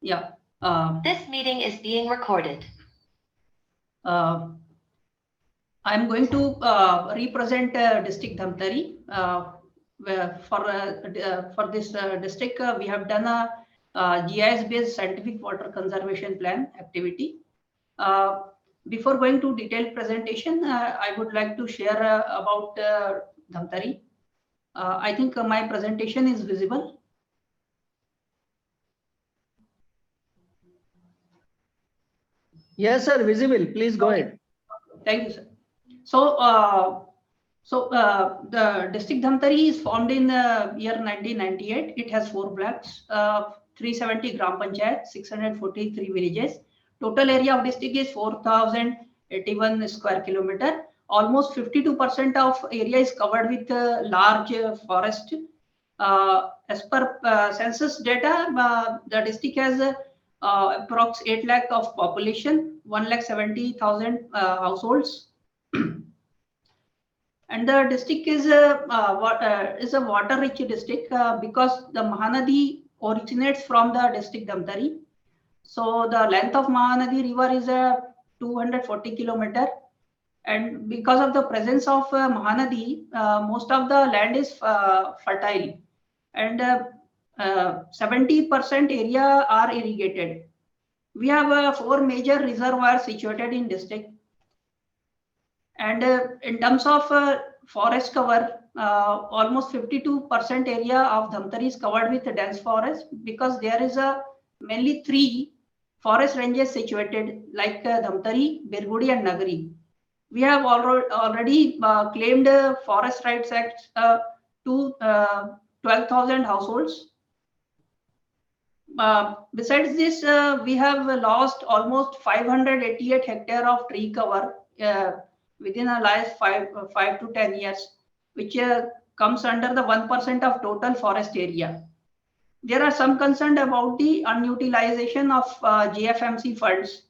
Yeah. This meeting is being recorded. I'm going to represent district Dhamtari. For this district, we have done a GIS-based scientific water conservation plan activity. Before going to detailed presentation, I would like to share about Dhamtari. I think my presentation is visible. Yes, sir, visible. Please go ahead. Thank you, sir. So, the district Dhamtari is formed in year 1998. It has 4 blocks, 370 gram panchayat, 643 villages. Total area of district is 4,081 square kilometer. Almost 52% of area is covered with large forest. As per census data, the district has approx 8 lakh of population, 1,70,000 households. And the district is a water-rich district because the Mahanadi originates from the district Dhamtari. So the length of Mahanadi river is 240 kilometer, and because of the presence of Mahanadi, most of the land is fertile, and 70% area are irrigated. We have 4 major reservoirs situated in district. And in terms of forest cover, almost 52% area of Dhamtari is covered with dense forest because there is mainly 3 forest ranges situated like Dhamtari, Birgudi and Nagari. We have already claimed Forest Rights Act to 12,000 households. Besides this, we have lost almost 588 hectare of tree cover within the last 5 to 10 years, which comes under the 1% of total forest area. There are some concern about the unutilization of GFMC funds,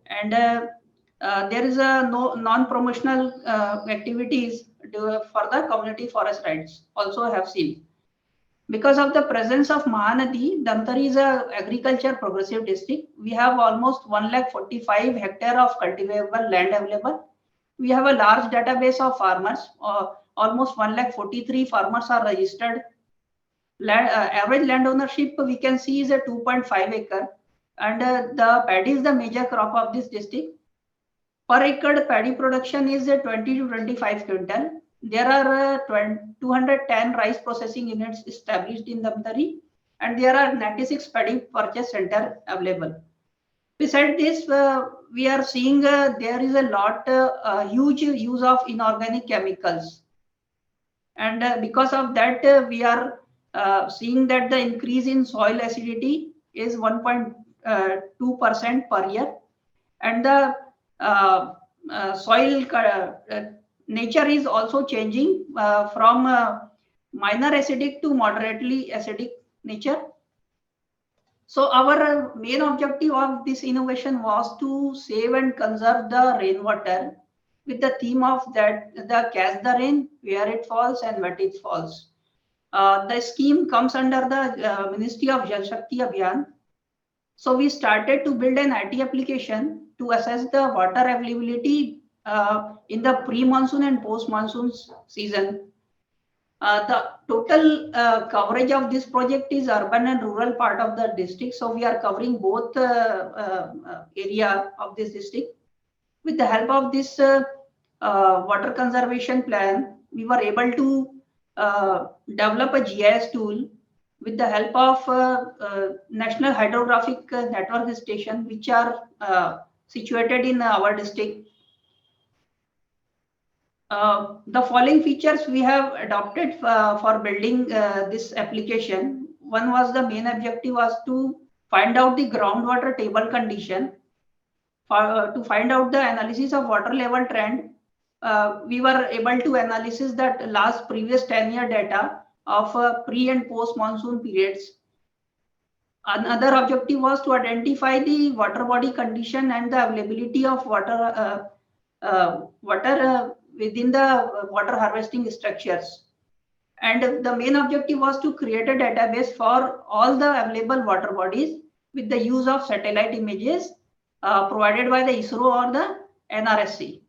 and there is a non-promotional activities for the community forest rights also have seen. Because of the presence of Mahanadi, Dhamtari is a agriculture progressive district. We have almost 145 hectare of cultivable land available. We have a large database of farmers. Almost 143 farmers are registered. Average land ownership we can see is a 2.5 acre, and the paddy is the major crop of this district. Per acre paddy production is 20 to 25 quintal. There are 210 rice processing units established in Dhamtari, and there are 96 paddy purchase center available. Besides this, we are seeing there is a lot huge use of inorganic chemicals, and because of that, we are seeing that the increase in soil acidity is 1.2% per year, and the soil nature is also changing from minor acidic to moderately acidic nature. So our main objective of this innovation was to save and conserve the rainwater with the theme of that the catch the rain where it falls and when it falls. The scheme comes under the Ministry of Jal Shakti Abhiyan. So we started to build an IT application to assess the water availability in the pre-monsoon and post-monsoon season. The total coverage of this project is urban and rural part of the district. So we are covering both area of this district. With the help of this water conservation plan, we were able to develop a GIS tool with the help of National Hydrographic Network Station, which are situated in our district. The following features we have adopted for building this application. One was the main objective was to find out the groundwater table condition. To find out the analysis of water level trend, we were able to analysis that last previous 10-year data of pre and post monsoon periods. Another objective was to identify the water body condition and the availability of water within the water harvesting structures. And the main objective was to create a database for all the available water bodies with the use of satellite images provided by the ISRO or the NRSC.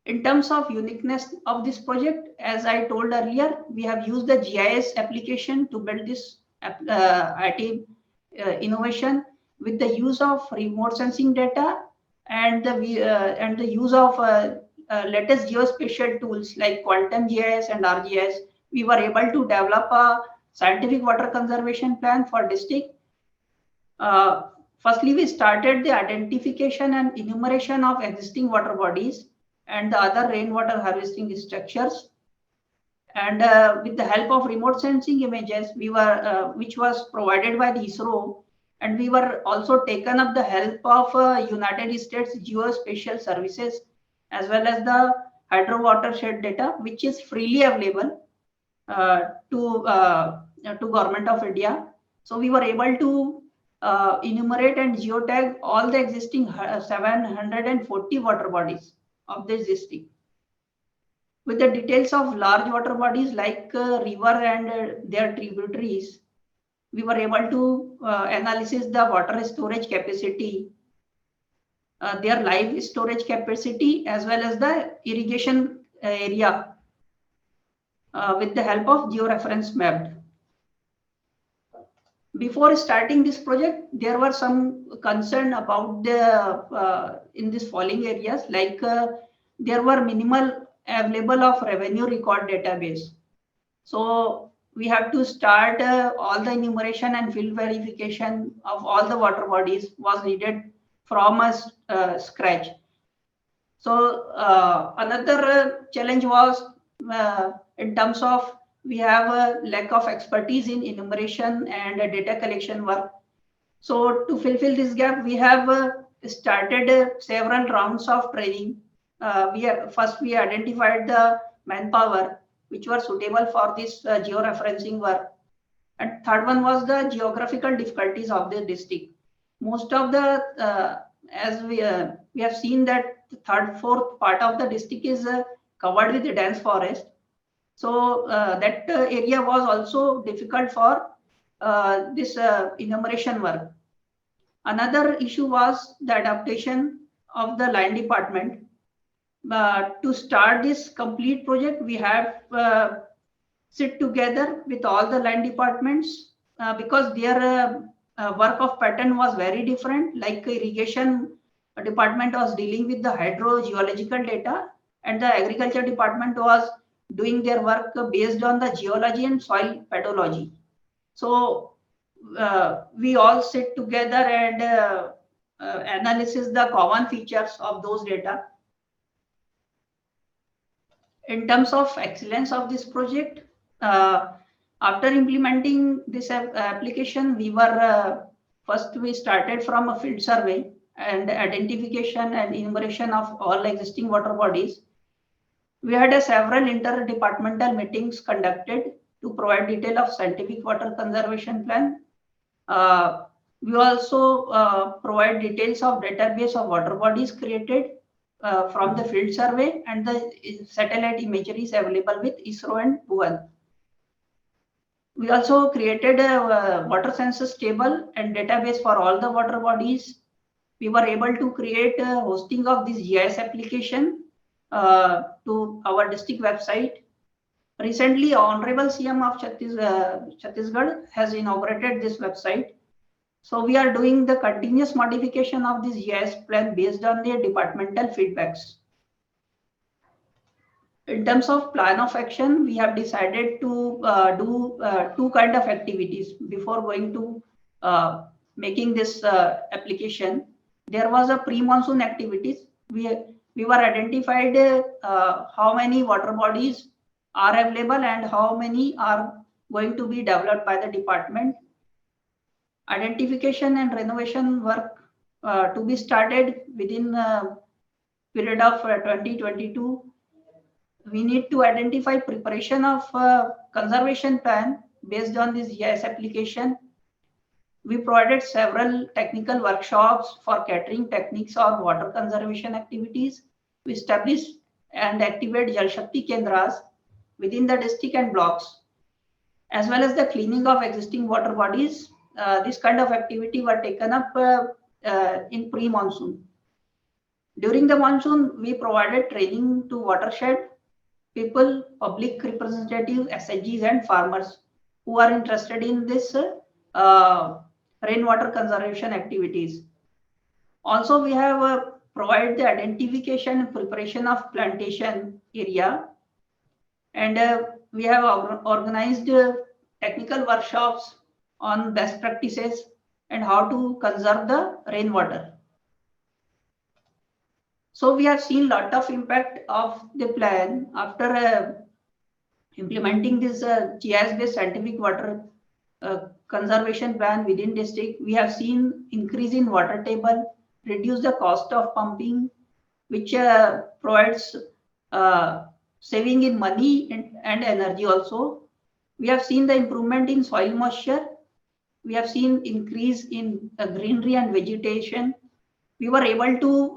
In terms of uniqueness of this project, as I told earlier, we have used the GIS application to build this IT innovation with the use of remote sensing data and the use of latest geospatial tools like quantum GIS and RGIS. We were able to develop a scientific water conservation plan for district. Firstly, we started the identification and enumeration of existing water bodies and the other rainwater harvesting structures. And with the help of remote sensing images, which was provided by the ISRO, and we were also taken up the help of United States Geospatial Services as well as the hydro watershed data, which is freely available to Government of India. So we were able to enumerate and geotag all the existing 740 water bodies of this district. With the details of large water bodies like river and their tributaries, we were able to analyze the water storage capacity, their live storage capacity, as well as the irrigation area with the help of georeference mapped. Before starting this project, there were some concern about the in these following areas, like there were minimal available of revenue record database. So we have to start all the enumeration and field verification of all the water bodies was needed from scratch. So another challenge was in terms of we have a lack of expertise in enumeration and data collection work. So to fulfill this gap, we have started several rounds of training. We identified the manpower which were suitable for this georeferencing work. And third one was the geographical difficulties of the district. Most of the, as we have seen that the fourth part of the district is covered with the dense forest. So that area was also difficult for this enumeration work. Another issue was the adaptation of the land department. To start this complete project, we have sit together with all the land departments because their work of pattern was very different. Like irrigation department was dealing with the hydrogeological data, and the agriculture department was doing their work based on the geology and soil pathology. So we all sit together and analysis the common features of those data. In terms of excellence of this project, after implementing this application, we were first we started from a field survey and identification and enumeration of all existing water bodies. We had several interdepartmental meetings conducted to provide detail of scientific water conservation plan. We also provide details of database of water bodies created from the field survey, and the satellite imagery is available with ISRO and Bhuvan. We also created a water census table and database for all the water bodies. We were able to create a hosting of this GIS application to our district website. Recently, Honorable CM of Chhattisgarh has inaugurated this website. So we are doing the continuous modification of this GIS plan based on their departmental feedbacks. In terms of plan of action, we have decided to do two kind of activities before going to making this application. There was a pre-monsoon activities. We were identified how many water bodies are available and how many are going to be developed by the department. Identification and renovation work to be started within period of 2022. We need to identify preparation of conservation plan based on this GIS application. We provided several technical workshops for catering techniques or water conservation activities. We established and activate Jal Shakti Kendras within the district and blocks, as well as the cleaning of existing water bodies. This kind of activity were taken up in pre-monsoon. During the monsoon, we provided training to watershed people, public representatives, SHGs, and farmers who are interested in this rainwater conservation activities. Also, we have provided the identification and preparation of plantation area, and we have organized technical workshops on best practices and how to conserve the rainwater. So we have seen lot of impact of the plan after implementing this GIS-based scientific water conservation plan within district. We have seen increase in water table, reduce the cost of pumping, which provides saving in money and energy also. We have seen the improvement in soil moisture. We have seen increase in greenery and vegetation. We were able to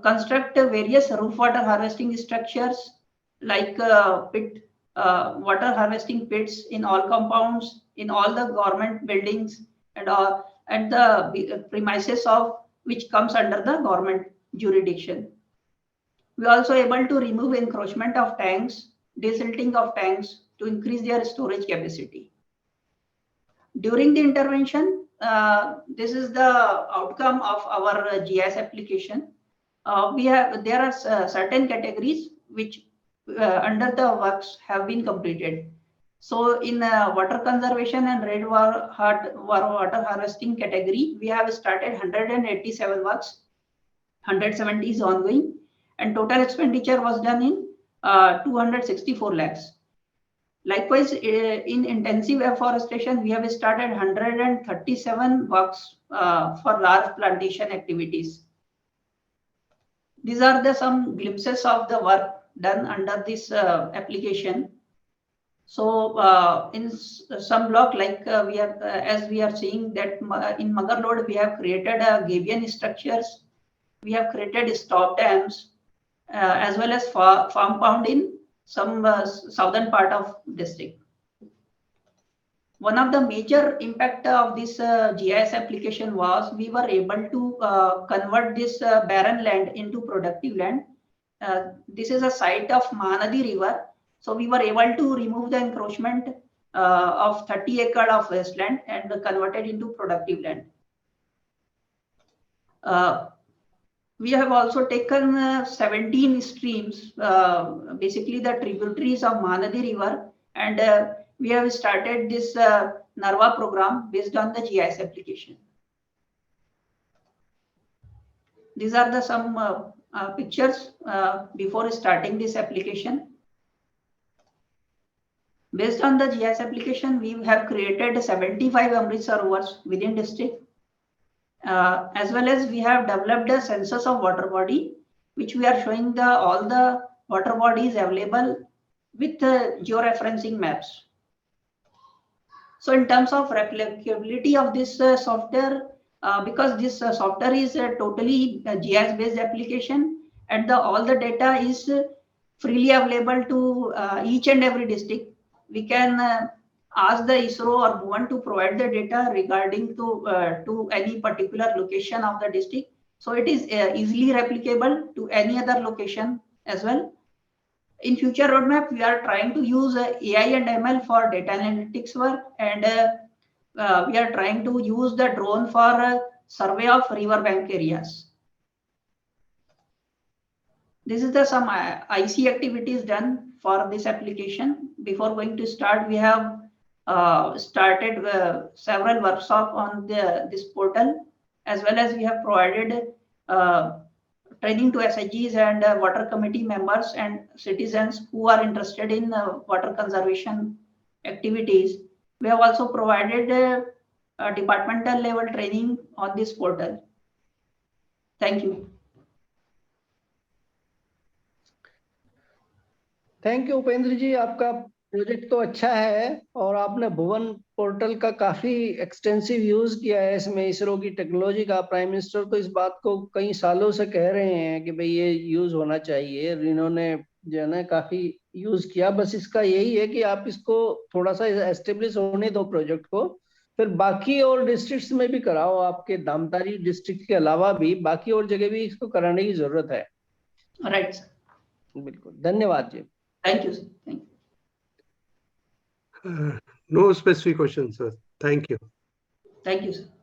construct various roof water harvesting structures like water harvesting pits in all compounds, in all the government buildings, and the premises of which comes under the government jurisdiction. We are also able to remove encroachment of tanks, desilting of tanks to increase their storage capacity. During the intervention, this is the outcome of our GIS application. There are certain categories which under the works have been completed. So in water conservation and rainwater harvesting category, we have started 187 works, 170 is ongoing, and total expenditure was done in 264 lakhs. Likewise, in intensive afforestation, we have started 137 works for large plantation activities. These are some glimpses of the work done under this application. So in some block, like we have, as we are seeing that in Magarlod, we have created gabion structures. We have created stop dams as well as farm pond in some southern part of district. One of the major impact of this GIS application was we were able to convert this barren land into productive land. This is a site of Mahanadi River. So we were able to remove the encroachment of 30 acres of wasteland and convert it into productive land. We have also taken 17 streams, basically the tributaries of Mahanadi River, and we have started this NARVA program based on the GIS application. These are some pictures before starting this application. Based on the GIS application, we have created 75 Amrit Sarovars within district. As well as we have developed a census of water body, which we are showing all the water bodies available with georeferencing maps. So in terms of replicability of this software, because this software is totally GIS based application, and all the data is freely available to each and every district, we can ask the ISRO or Bhuvan to provide the data regarding to any particular location of the district. So it is easily replicable to any other location as well. In future roadmap, we are trying to use AI and ML for data analytics work, and we are trying to use the drone for survey of riverbank areas. This is some IC activities done for this application. Before going to start, we have started several workshops on this portal, as well as we have provided training to SHGs and water committee members and citizens who are interested in water conservation activities. We have also provided departmental level training on this portal. Thank you. Thank you Upendra ji, आपका project तो अच्छा है और आपने भुवन portal का काफी extensive use किया है इसमें इसरो की टेक्नोलॉजी का। प्राइम मिनिस्टर तो इस बात को कई सालों से कह रहे हैं कि भाई ये यूज होना चाहिए। इन्होंने जो है ना काफी यूज किया। बस इसका यही है कि आप इसको थोड़ा सा एस्टेब्लिश होने दो प्रोजेक्ट को, फिर बाकी और डिस्ट्रिक्ट्स में भी कराओ। आपके नामधारी डिस्ट्रिक्ट के अलावा भी बाकी और जगह भी इसको कराने की जरूरत है। Right sir. बिल्कुल, धन्यवाद जी। Thank you sir, thank No specific question, sir. Thank you. You sir.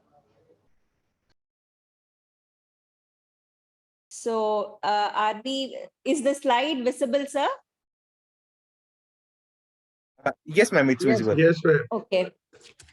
So, is the slide visible, sir? Yes, ma'am, it's Yes, visible. Yes, ma'am. Okay.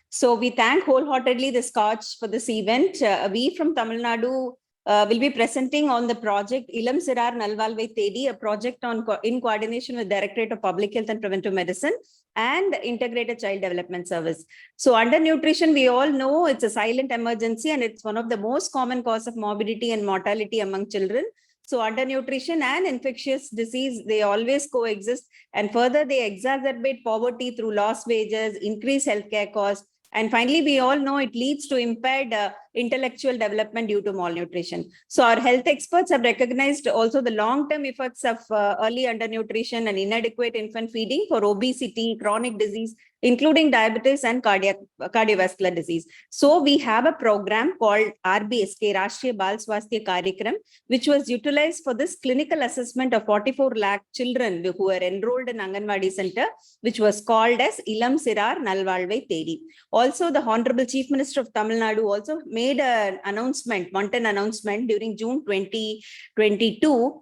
So we thank wholeheartedly the SKOCH for this event. We from Tamil Nadu will be presenting on the project Ilam Sirar Nalvalvai Tedi, a project in coordination with Directorate of Public Health and Preventive Medicine and Integrated Child Development Service. So undernutrition, we all know it's a silent emergency and it's one of the most common cause of morbidity and mortality among children. So undernutrition and infectious disease, they always coexist, and further they exacerbate poverty through lost wages, increased healthcare costs, and finally, we all know it leads to impaired intellectual development due to malnutrition. So our health experts have recognized also the long-term effects of early undernutrition and inadequate infant feeding for obesity, chronic disease, including diabetes and cardiovascular disease. So we have a program called RBSK, Rashtriya Bal Swasthya Karyakram, which was utilized for this clinical assessment of 44 lakh children who were enrolled in Anganwadi Center, which was called as Ilam Sirar Nalvalvai Tedi. Also, the Honorable Chief Minister of Tamil Nadu also made an announcement, one-time announcement during June 2022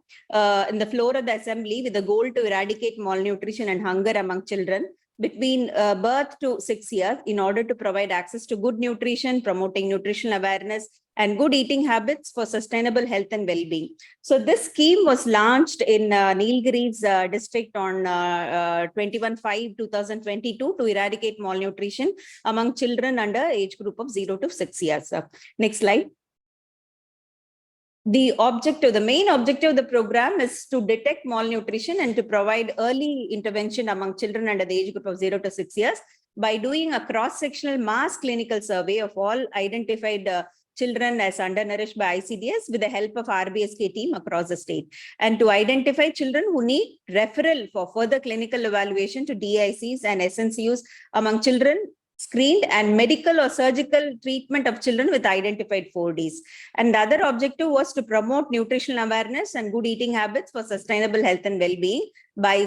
in the floor of the Assembly with the goal to eradicate malnutrition and hunger among children between birth to 6 years in order to provide access to good nutrition, promoting nutritional awareness and good eating habits for sustainable health and well-being. So this scheme was launched in Nilgiris district on 21/5/2022 to eradicate malnutrition among children under age group of 0 to 6 years. Next slide. The main objective of the program is to detect malnutrition and to provide early intervention among children under the age group of 0 to 6 years by doing a cross-sectional mass clinical survey of all identified children as undernourished by ICDS with the help of RBSK team across the state, and to identify children who need referral for further clinical evaluation to DICs and SNCUs among children screened, and medical or surgical treatment of children with identified 4Ds. And the other objective was to promote nutritional awareness and good eating habits for sustainable health and well-being by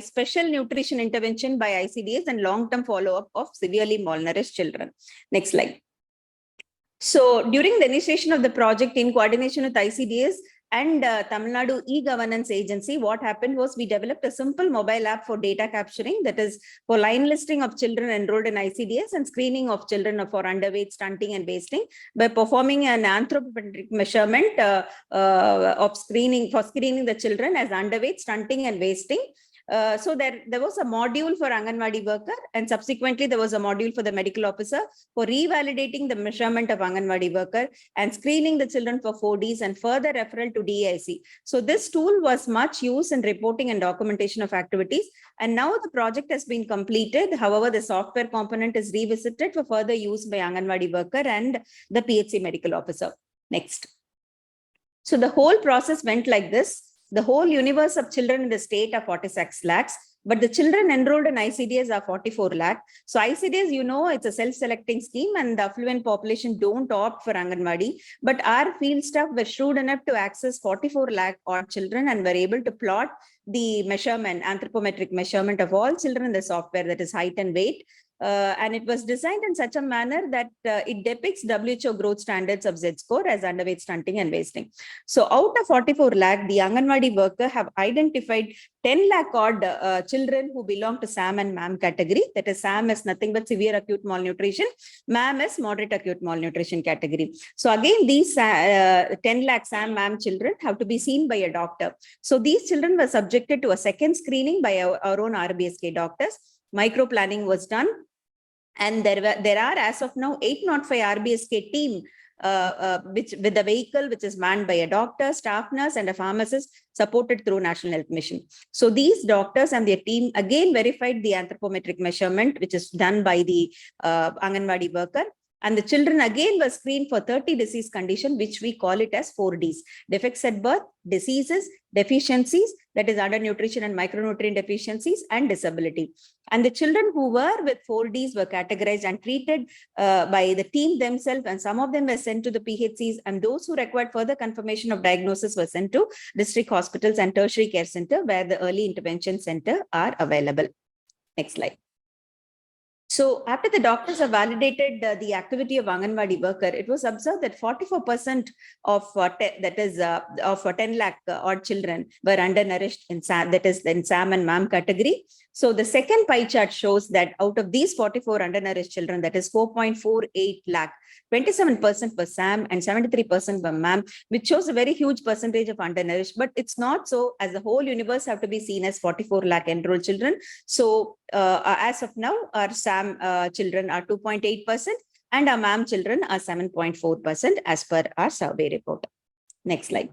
special nutrition intervention by ICDS and long-term follow-up of severely malnourished children. Next slide. So during the initiation of the project in coordination with ICDS and Tamil Nadu e-governance agency, what happened was we developed a simple mobile app for data capturing, that is for line listing of children enrolled in ICDS and screening of children for underweight, stunting and wasting by performing an anthropometric measurement of screening the children as underweight, stunting and wasting. So there was a module for Anganwadi worker, and subsequently there was a module for the medical officer for revalidating the measurement of Anganwadi worker and screening the children for 4Ds and further referral to DIC. So this tool was much used in reporting and documentation of activities. And now the project has been completed. However, the software component is revisited for further use by Anganwadi worker and the PHC medical officer. Next. So the whole process went like this. The whole universe of children in the state are 46 lakhs, but the children enrolled in ICDS are 44 lakh. So ICDS, you know, it's a self-selecting scheme and the affluent population don't opt for Anganwadi, but our field staff were shrewd enough to access 44 lakh odd children and were able to plot the measurement, anthropometric measurement of all children in the software, that is height and weight. And it was designed in such a manner that it depicts WHO growth standards of Z-score as underweight, stunting and wasting. So out of 44 lakh, the Anganwadi worker have identified 10 lakh odd children who belong to SAM and MAM category. That is, SAM is nothing but severe acute malnutrition. MAM is moderate acute malnutrition category. So again, these 10 lakh SAM, MAM children have to be seen by a doctor. So these children were subjected to a second screening by our own RBSK doctors. Micro planning was done, and there are as of now 805 RBSK team which with a vehicle which is manned by a doctor, staff nurse and a pharmacist supported through National Health Mission. So these doctors and their team again verified the anthropometric measurement which is done by the Anganwadi worker, And the children again were screened for 30 disease conditions, which we call it as 4Ds: defects at birth, diseases, deficiencies, that is undernutrition and micronutrient deficiencies, and disability. And the children who were with 4Ds were categorized and treated by the team themselves, and some of them were sent to the PHCs, and those who required further confirmation of diagnosis were sent to district hospitals and tertiary care center, where the early intervention center are available. Next slide. So after the doctors have validated the activity of Anganwadi worker, it was observed that 44% of of 10 lakh odd children were undernourished in SAM, that is in SAM and MAM category. So the second pie chart shows that out of these 44 undernourished children, that is 4.48 lakh, 27% were SAM and 73% were MAM, which shows a very huge percentage of undernourished. But it's not so, as the whole universe have to be seen as 44 lakh enrolled children. So as of now, our SAM children are 2.8% and our MAM children are 7.4% as per our survey report. Next slide.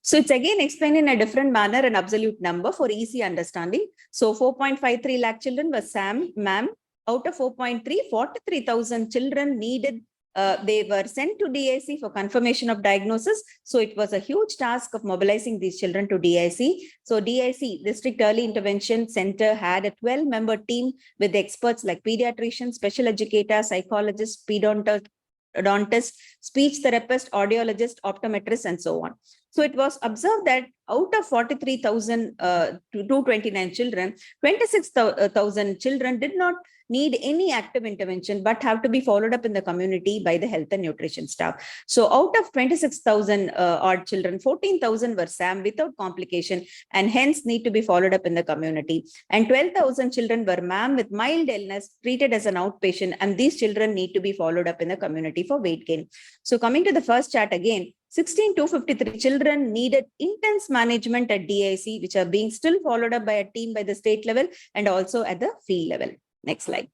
So it's again explained in a different manner, an absolute number for easy understanding. So 4.53 lakh children were SAM, MAM. Out of 4.3, 43,000 children needed, they were sent to DIC for confirmation of diagnosis. So it was a huge task of mobilizing these children to DIC. So DIC, District Early Intervention Center, had a 12-member team with experts like pediatricians, special educators, psychologists, pedodontists, speech therapist, audiologist, optometrist, and so on. So it was observed that out of 43,000 to 229 children, 26,000 children did not need any active intervention, but have to be followed up in the community by the health and nutrition staff. So out of 26,000 odd children, 14,000 were SAM without complication and hence need to be followed up in the community. And 12,000 children were MAM with mild illness treated as an outpatient, and these children need to be followed up in the community for weight gain. So coming to the first chart again, 16,253 children needed intense management at DIC, which are being still followed up by a team by the state level and also at the field level. Next slide.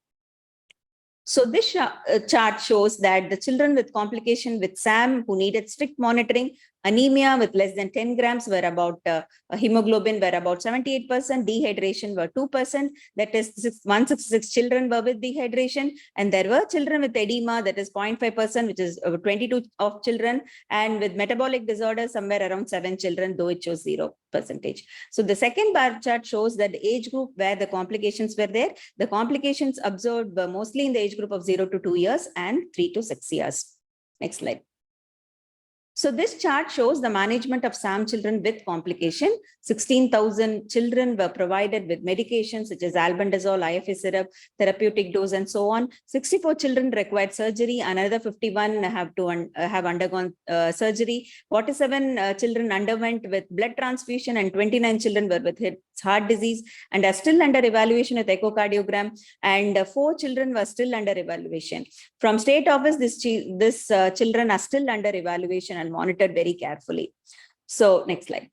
So this chart shows that the children with complication with SAM who needed strict monitoring, anemia with less than 10 grams were about, hemoglobin were about 78%, dehydration were 2%, that is 166 children were with dehydration, and there were children with edema, that is 0.5%, which is 22 of children, and with metabolic disorders somewhere around 7 children, though it shows 0%. So the second bar chart shows that the age group where the complications were there, the complications observed were mostly in the age group of 0 to 2 years and 3 to 6 years. Next slide. So this chart shows the management of SAM children with complication. 16,000 children were provided with medications such as albendazole, IFA syrup, therapeutic dose, and so on. 64 children required surgery. Another 51 have undergone surgery. 47 children underwent with blood transfusion, and 29 children were with heart disease and are still under evaluation with echocardiogram. And 4 children were still under evaluation. From state office, this children are still under evaluation and monitored very carefully. So next slide.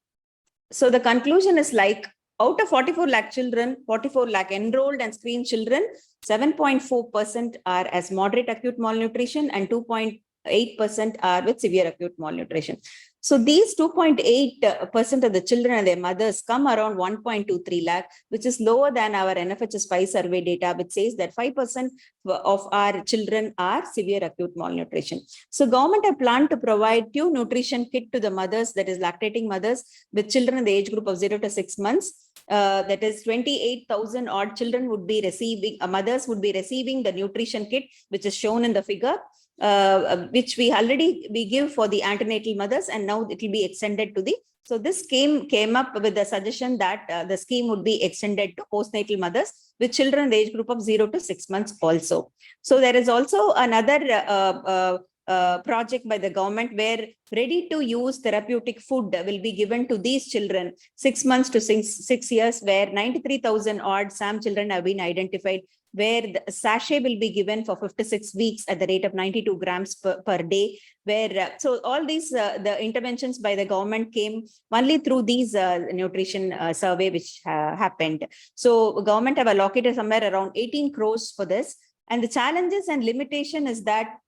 So the conclusion is like, out of 44 lakh children, 44 lakh enrolled and screened children, 7.4% are as moderate acute malnutrition and 2.8% are with severe acute malnutrition. So these 2.8% of the children and their mothers come around 1.23 lakh, which is lower than our NFHS 5 survey data, which says that 5% of our children are severe acute malnutrition. So government have planned to provide 2 nutrition kit to the mothers, that is lactating mothers with children in the age group of 0 to 6 months. That is 28,000 odd children would be receiving, mothers would be receiving the nutrition kit, which is shown in the figure. Which we give for the antenatal mothers, and now it will be extended to the. So this came up with the suggestion that the scheme would be extended to postnatal mothers with children in the age group of 0 to 6 months also. So there is also another project by the government where ready-to-use therapeutic food will be given to these children 6 months to 6 years, where 93,000 odd SAM children have been identified, where the sachet will be given for 56 weeks at the rate of 92 grams per day, where so all these the interventions by the government came only through these nutrition survey which happened. So government have allocated somewhere around 18 crores for this, and the challenges and limitation is that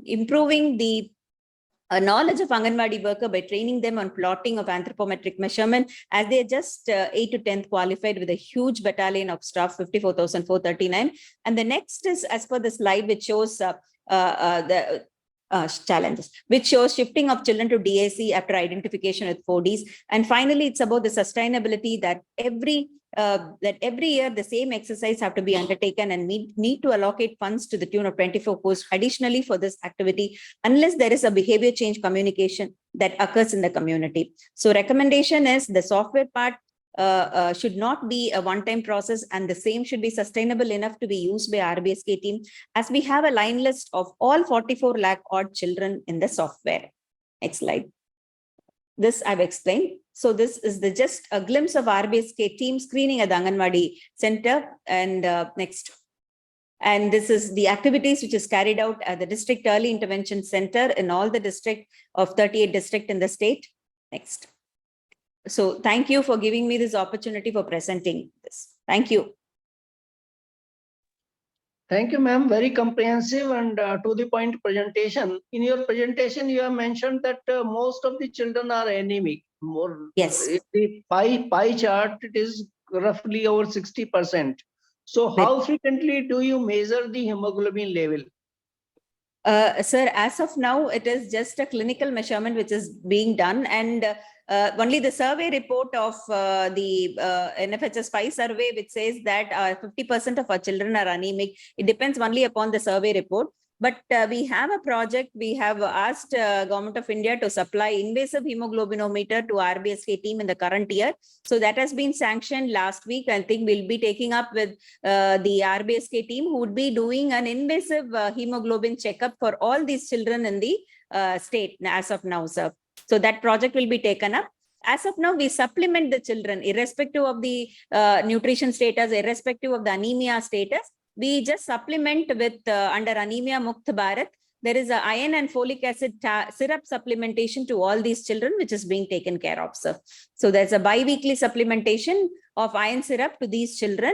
improving the knowledge of Anganwadi worker by training them on plotting of anthropometric measurement, as they are just 8 to 10th qualified with a huge battalion of staff, 54,439. And the next is, as per the slide, which shows challenges, which shows shifting of children to DAC after identification with 4Ds. And finally, it's about the sustainability that every year the same exercise have to be undertaken, and we need to allocate funds to the tune of 24 crores additionally for this activity, unless there is a behavior change communication that occurs in the community. So recommendation is the software part should not be a one-time process, and the same should be sustainable enough to be used by RBSK team, as we have a line list of all 44 lakh odd children in the software. Next slide. This I've explained. So this is just a glimpse of RBSK team screening at the Anganwadi Center. And next. And this is the activities which is carried out at the District Early Intervention Center in all the district of 38 district in the state. Next. So thank you for giving me this opportunity for presenting this. Thank you. Thank you, ma'am. Very comprehensive and to the point presentation. In your presentation, you have mentioned that most of the children are anemic. More, yes. The pie chart, it is roughly over 60%. So how frequently do you measure the hemoglobin level? Sir, as of now, it is just a clinical measurement which is being done, and only the survey report of the NFHS 5 survey, which says that 50% of our children are anemic. It depends only upon the survey report. But we have a project. We have asked Government of India to supply invasive hemoglobinometer to RBSK team in the current year. So that has been sanctioned last week. I think we'll be taking up with the RBSK team, who would be doing an invasive hemoglobin checkup for all these children in the state as of now, sir. So that project will be taken up. As of now, we supplement the children irrespective of the nutrition status, irrespective of the anemia status. We just supplement with under Anemia Mukt Bharat. There is a iron and folic acid syrup supplementation to all these children, which is being taken care of, sir. So there's a bi-weekly supplementation of iron syrup to these children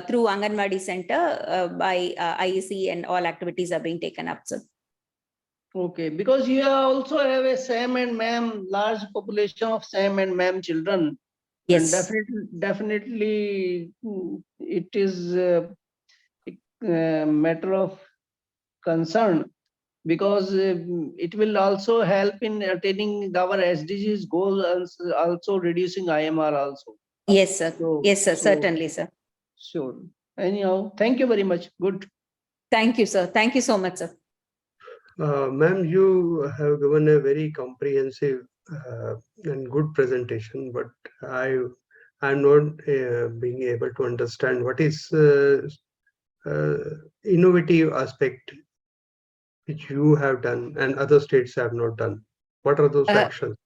through Anganwadi Center by IEC, and all activities are being taken up, sir. Okay, because you also have a SAM and MAM, large population of SAM and MAM children. Yes. And definitely it is a matter of concern, because it will also help in attaining our SDGs goal and also reducing IMR also. Yes, sir. So, yes, sir. Certainly, sir. Sure. Anyhow, thank you very much. Good. Thank you, sir. Thank you so much, sir. Ma'am, you have given a very comprehensive and good presentation, but I'm not being able to understand what is innovative aspect which you have done and other states have not done. What are those actions?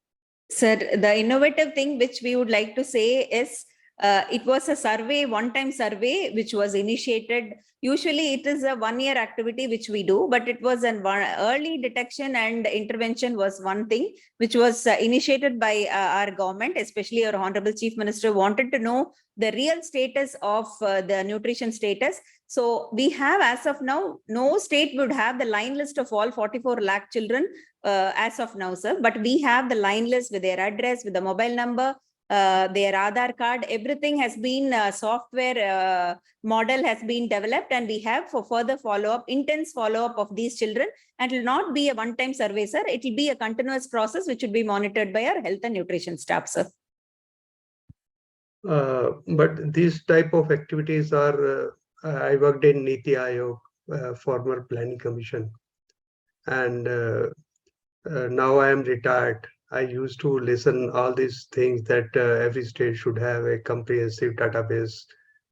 Sir, the innovative thing which we would like to say is it was a survey, one-time survey, which was initiated. Usually it is a one-year activity which we do, but it was an early detection and intervention was one thing which was initiated by our government, especially our Honorable Chief Minister wanted to know the real status of the nutrition status. So we have, as of now, no state would have the line list of all 44 lakh children as of now, sir. But we have the line list with their address, with the mobile number, their Aadhaar card. Everything has been software model has been developed, and we have for further follow-up, intense follow-up of these children. And it will not be a one-time survey, sir. It will be a continuous process which will be monitored by our health and nutrition staff, sir. But these type of activities are, I worked in Niti Aayog, former planning commission, and now I am retired. I used to listen all these things that every state should have a comprehensive database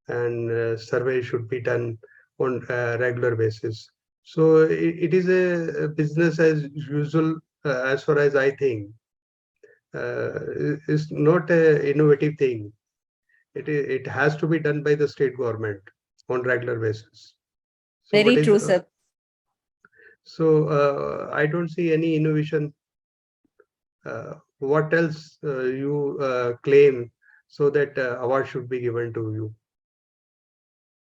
and survey should be done on a regular basis. So it is a business as usual, as far as I think. It's not an innovative thing. It has to be done by the state government on regular basis. So very true, sir. So I don't see any innovation. What else you claim so that award should be given to you?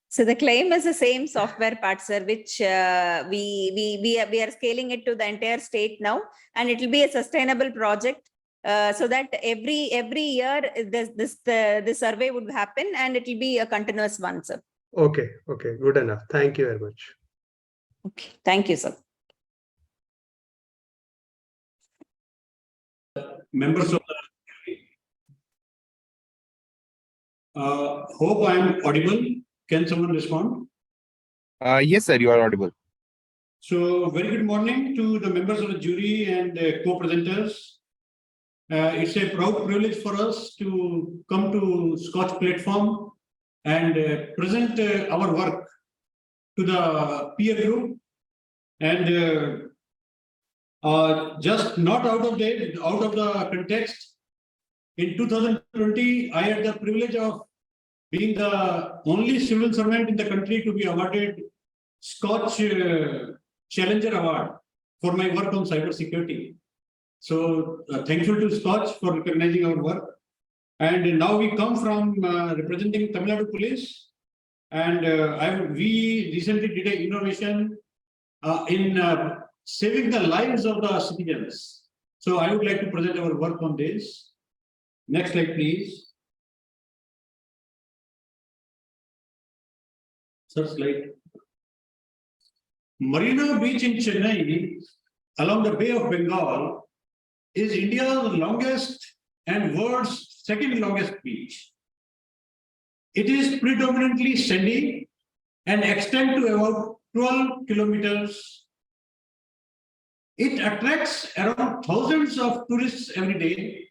So the claim is the same software part, sir, which we are scaling it to the entire state now, and it will be a sustainable project. So that every year this survey would happen, and it will be a continuous one, sir. Okay, good enough. Thank you very much. Okay, thank you, sir. Members of the hope I am audible. Can someone respond? Yes, sir, you are audible. So, very good morning to the members of the jury and co-presenters. It's a proud privilege for us to come to SKOCH platform and present our work to the peer group, and just not out of the context. In 2020, I had the privilege of being the only civil servant in the country to be awarded SKOCH Challenger Award for my work on cybersecurity. So thankful to SKOCH for recognizing our work. And now we come from representing Tamil Nadu Police, and we recently did an innovation in saving the lives of the citizens. So I would like to present our work on this. Next slide, please. First slide. Marina Beach in Chennai, along the Bay of Bengal, is India's longest and world's second longest beach. It is predominantly sandy and extends to about 12 kilometers. It attracts around thousands of tourists every day,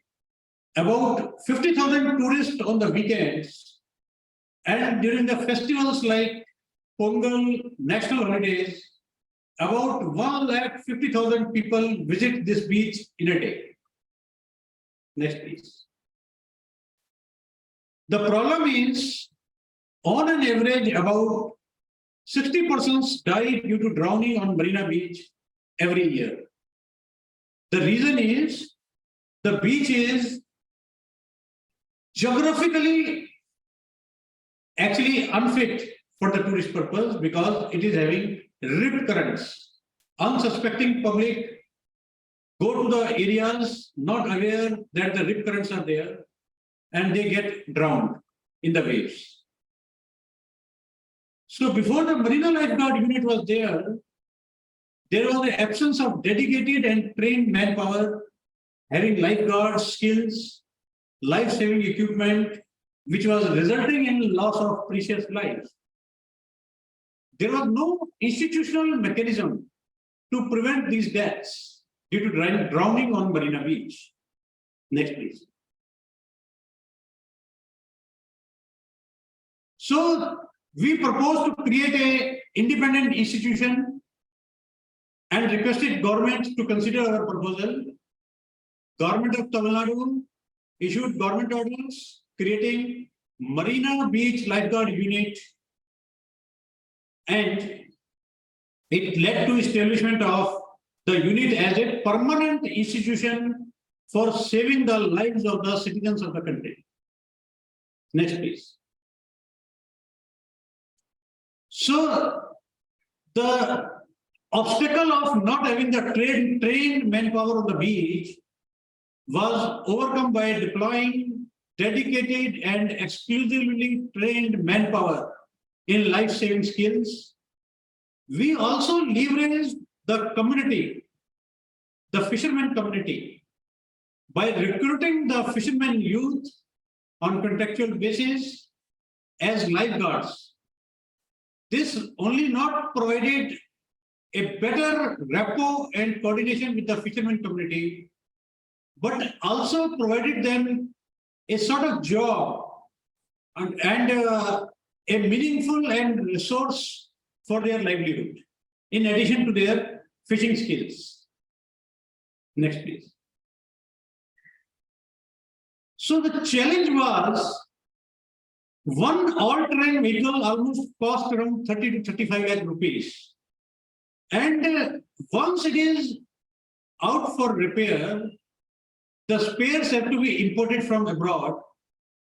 about 50,000 tourists on the weekends, and during the festivals like Pongal, national holidays, about 150,000 people visit this beach in a day. Next, please. The problem is, on an average, about 60 persons die due to drowning on Marina Beach every year. The reason is, the beach is geographically actually unfit for the tourist purpose because it is having rip currents. Unsuspecting public go to the areas not aware that the rip currents are there, and they get drowned in the waves. So before the Marina Lifeguard Unit was there was the absence of dedicated and trained manpower having lifeguard skills, life-saving equipment, which was resulting in loss of precious lives. There was no institutional mechanism to prevent these deaths due to drowning on Marina Beach. Next, please. So we proposed to create an independent institution and requested government to consider our proposal. Government of Tamil Nadu issued government orders creating Marina Beach Lifeguard Unit, and it led to establishment of the unit as a permanent institution for saving the lives of the citizens of the country. Next, please. So the obstacle of not having the trained manpower on the beach was overcome by deploying dedicated and exclusively trained manpower in life-saving skills. We also leveraged the community, the fishermen community, by recruiting the fishermen youth on contractual basis as lifeguards. This only not provided a better rapport and coordination with the fishermen community, but also provided them a sort of job and a meaningful and resource for their livelihood, in addition to their fishing skills. Next, please. So the challenge was, one all-terrain vehicle almost cost around 30 to 35 lakh rupees. And once it is out for repair, the spares have to be imported from abroad,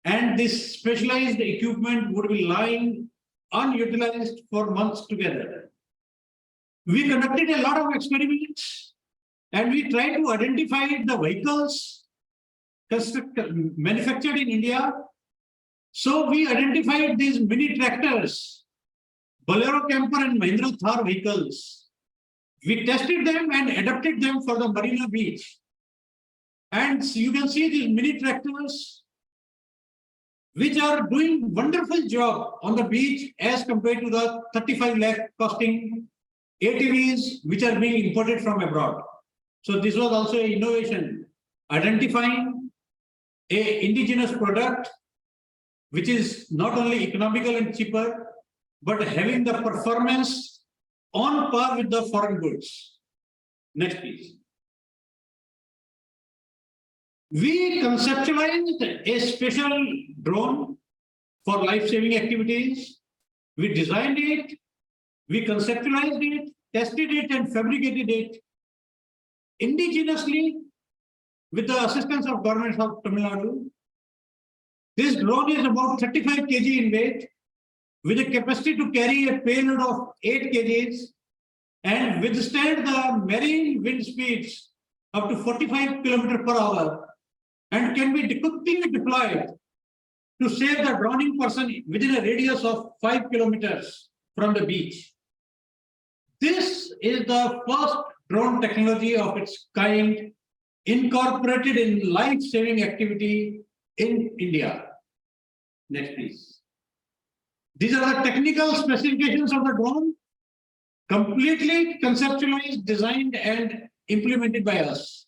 and this specialized equipment would be lying unutilized for months together. We conducted a lot of experiments, and we tried to identify the vehicles manufactured in India. So we identified these mini tractors Bolero Camper and Mahindra Thar vehicles. We tested them and adapted them for the Marina Beach. And you can see these mini tractors, which are doing wonderful job on the beach as compared to the 35 lakh costing ATVs, which are being imported from abroad. So this was also an innovation, identifying a indigenous product, which is not only economical and cheaper, but having the performance on par with the foreign goods. Next, please. We conceptualized a special drone for life-saving activities. We designed it, we conceptualized it, tested it, and fabricated it indigenously with the assistance of government of Tamil Nadu. This drone is about 35 kg in weight, with a capacity to carry a payload of 8 kgs and withstand the marine wind speeds up to 45 km per hour, and can be quickly deployed to save the drowning person within a radius of 5 kilometers from the beach. This is the first drone technology of its kind incorporated in life-saving activity in India. Next, please. These are the technical specifications of the drone, completely conceptualized, designed, and implemented by us.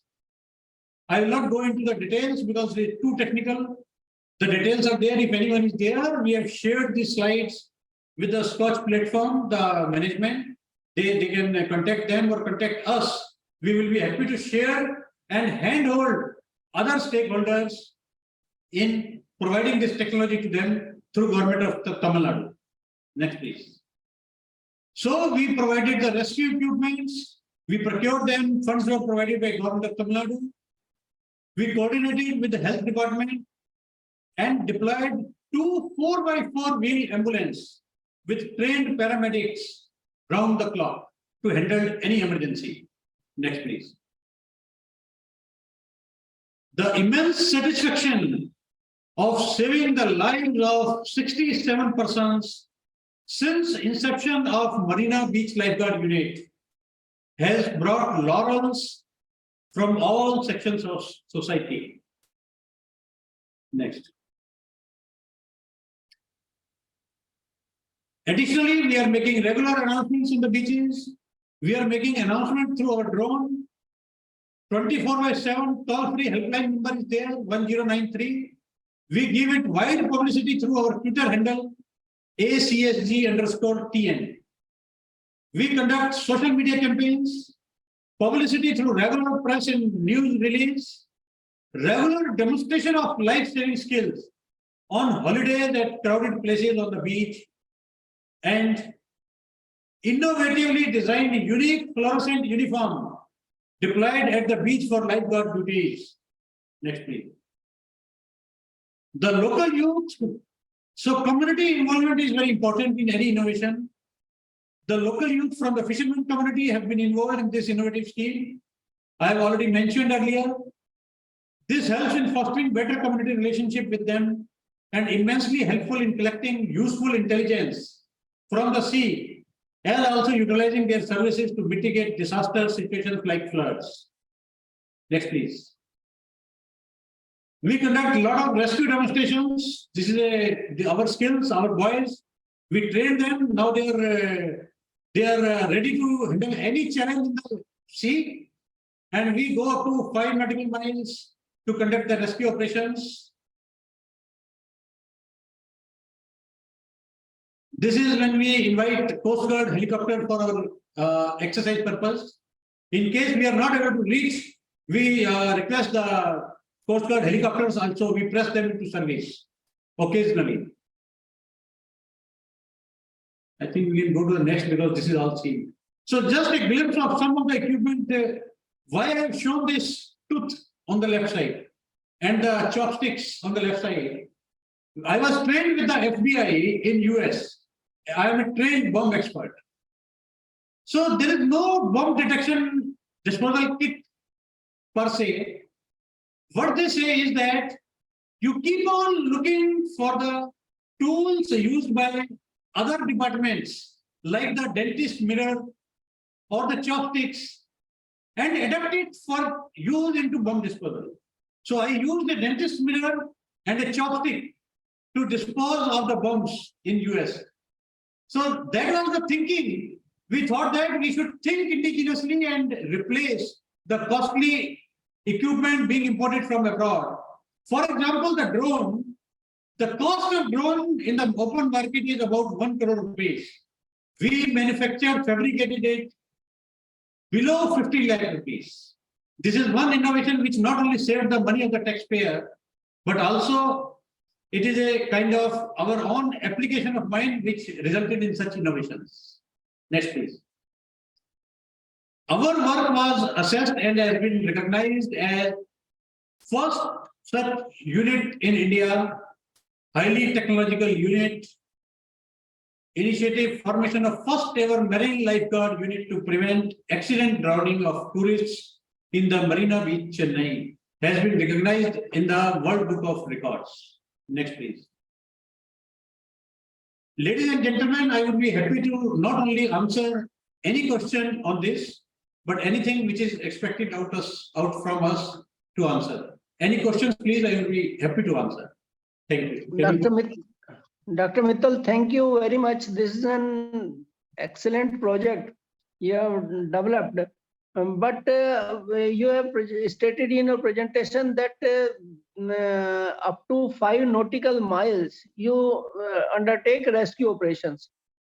I will not go into the details because it's too technical. The details are there. If anyone is there, we have shared these slides with the SKOCH platform, the management. They can contact them or contact us. We will be happy to share and handhold other stakeholders in providing this technology to them through government of Tamil Nadu. Next, please. So we provided the rescue equipments. We procured them. Funds were provided by government of Tamil Nadu. We coordinated with the health department and deployed 2 4x4 wheel ambulance with trained paramedics round the clock to handle any emergency. Next, please. The immense satisfaction of saving the lives of 67 persons since inception of Marina Beach Lifeguard Unit has brought laurels from all sections of society. Next. Additionally, we are making regular announcements in the beaches. We are making announcements through our drone. 24/7 toll-free helpline number is there, 1093. We give it wide publicity through our Twitter handle, ACSG_TN. We conduct social media campaigns, publicity through regular press and news release, regular demonstration of life-saving skills on holidays at crowded places on the beach, and innovatively designed unique fluorescent uniform deployed at the beach for lifeguard duties. Next, please. The local youth. So community involvement is very important in any innovation. The local youth from the fishermen community have been involved in this innovative scheme. I have already mentioned earlier. This helps in fostering better community relationship with them and immensely helpful in collecting useful intelligence from the sea, and also utilizing their services to mitigate disaster situations like floods. Next, please. We conduct a lot of rescue demonstrations. This is our skills, our boys. We train them. Now they are ready to handle any challenge in the sea. And we go up to 5 nautical miles to conduct the rescue operations. This is when we invite Coast Guard helicopter for our exercise purpose. In case we are not able to reach, we request the Coast Guard helicopters also, we press them into service occasionally. I think we can go to the next because this is all seen. So just a glimpse of some of the equipment, why I have shown this tooth on the left side and the chopsticks on the left side. I was trained with the FBI in US. I am a trained bomb expert. So there is no bomb detection disposal kit per se. What they say is that you keep on looking for the tools used by other departments like the dentist mirror or the chopsticks and adapt it for use into bomb disposal. So I used a dentist mirror and a chopstick to dispose of the bombs in US. So that was the thinking. We thought that we should think indigenously and replace the costly equipment being imported from abroad. For example, the drone, the cost of drone in the open market is about 1 crore rupees. We manufactured, fabricated it below 50 lakh rupees. This is one innovation which not only saved the money of the taxpayer, but also it is a kind of our own application of mind which resulted in such innovations. Next, please. Our work was assessed and has been recognized as first such unit in India, highly technological unit, initiative formation of first ever marine lifeguard unit to prevent accident drowning of tourists in the Marina Beach, Chennai, has been recognized in the World Book of Records. Next, please. Ladies and gentlemen, I would be happy to not only answer any question on this, but anything which is expected out from us to answer. Any questions, please, I will be happy to answer. Thank you. Dr. Mittal, thank you very much. This is an excellent project you have developed. But you have stated in your presentation that up to 5 nautical miles you undertake rescue operations.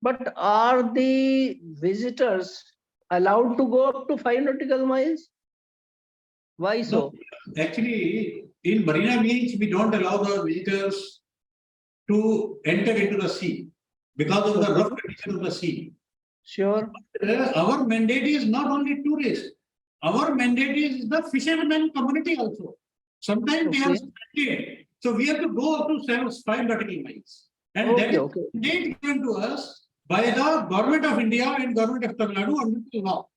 But are the visitors allowed to go up to 5 nautical miles? Why so? No, actually, in Marina Beach, we don't allow the visitors to enter into the sea because of the rough condition of the sea. Sure. Our mandate is not only tourists. Our mandate is the fishermen community also. Sometimes they have stranded. So we have to go up to 5 nautical miles. And that is mandate given to us by the Government of India and Government of Tamil Nadu under the law.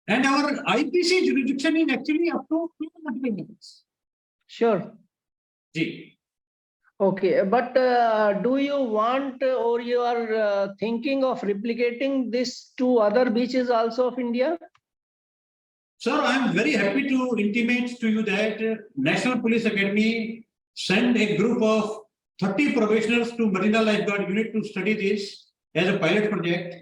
And our IPC jurisdiction is actually up to 2 nautical miles. Sure. Ji. Okay, but do you want or you are thinking of replicating this to other beaches also of India? Sir, I am very happy to intimate to you that National Police Academy sent a group of 30 probationers to Marina Lifeguard Unit to study this as a pilot project.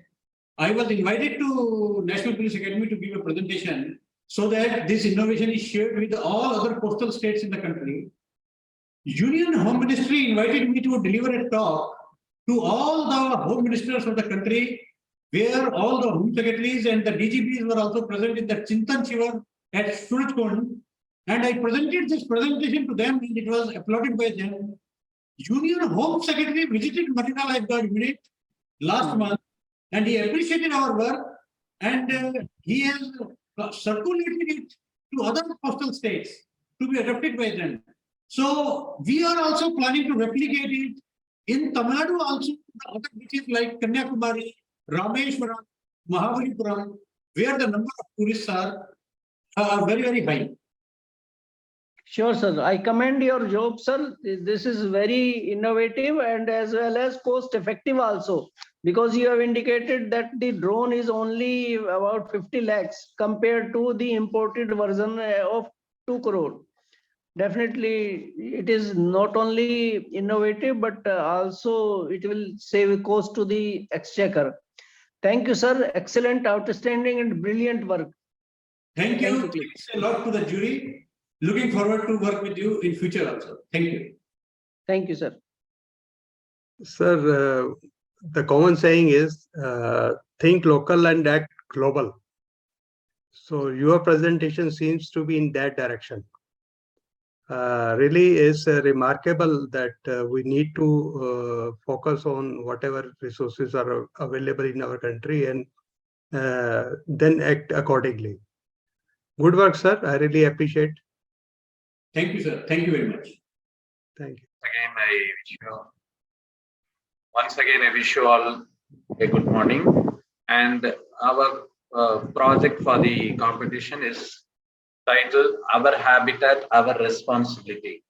I was invited to National Police Academy to give a presentation so that this innovation is shared with all other coastal states in the country. Union Home Ministry invited me to deliver a talk to all the home ministers of the country, where all the home secretaries and the DGPs were also present in the Chintan Shivar at Surajkund. And I presented this presentation to them and it was applauded by them. Union Home Secretary visited Marina Lifeguard Unit last month and he appreciated our work and he has circulated it to other coastal states to be adopted by them. So we are also planning to replicate it in Tamil Nadu also, the other beaches like Kanyakumari, Rameshwaram, Mahabalipuram, where the number of tourists are very, very high. Sure, sir. I commend your job, sir. This is very innovative and as well as cost effective also, because you have indicated that the drone is only about 50 lakhs compared to the imported version of 2 crore. Definitely, it is not only innovative, but also it will save cost to the exchequer. Thank you, sir. Excellent, outstanding, and brilliant work. Thank you. Thanks a lot to the jury. Looking forward to work with you in future also. Thank you. Thank you, sir. Sir, the common saying is think local and act global. So your presentation seems to be in that direction. Really is remarkable that we need to focus on whatever resources are available in our country and then act accordingly. Good work, sir. I really appreciate. Thank you, sir. Thank you very much. Thank you. Once again, I wish you all a good morning. And our project for the competition is titled Our Habitat, Our Responsibility.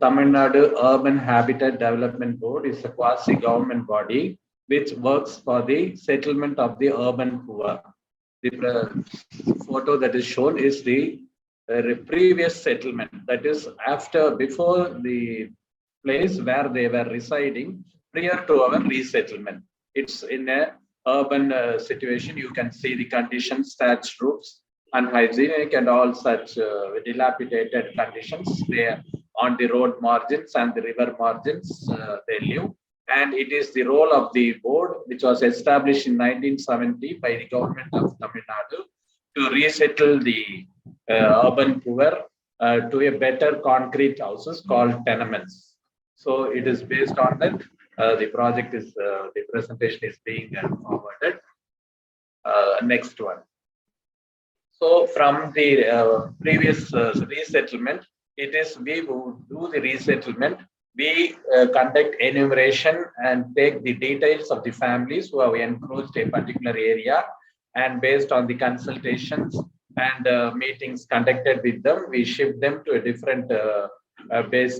Tamil Nadu Urban Habitat Development Board is a quasi-government body which works for the settlement of the urban poor. The photo that is shown is the previous settlement, that is before the place where they were residing prior to our resettlement. It's in a urban situation. You can see the conditions, thatched roofs, unhygienic and all such dilapidated conditions. They are on the road margins and the river margins they live. And it is the role of the board, which was established in 1970 by the government of Tamil Nadu, to resettle the urban poor to a better concrete houses called tenements. So it is based on that. The project is, the presentation is being forwarded. Next one. So from the previous resettlement, it is we who do the resettlement. We conduct enumeration and take the details of the families who have encroached a particular area, and based on the consultations and meetings conducted with them, we shift them to a different place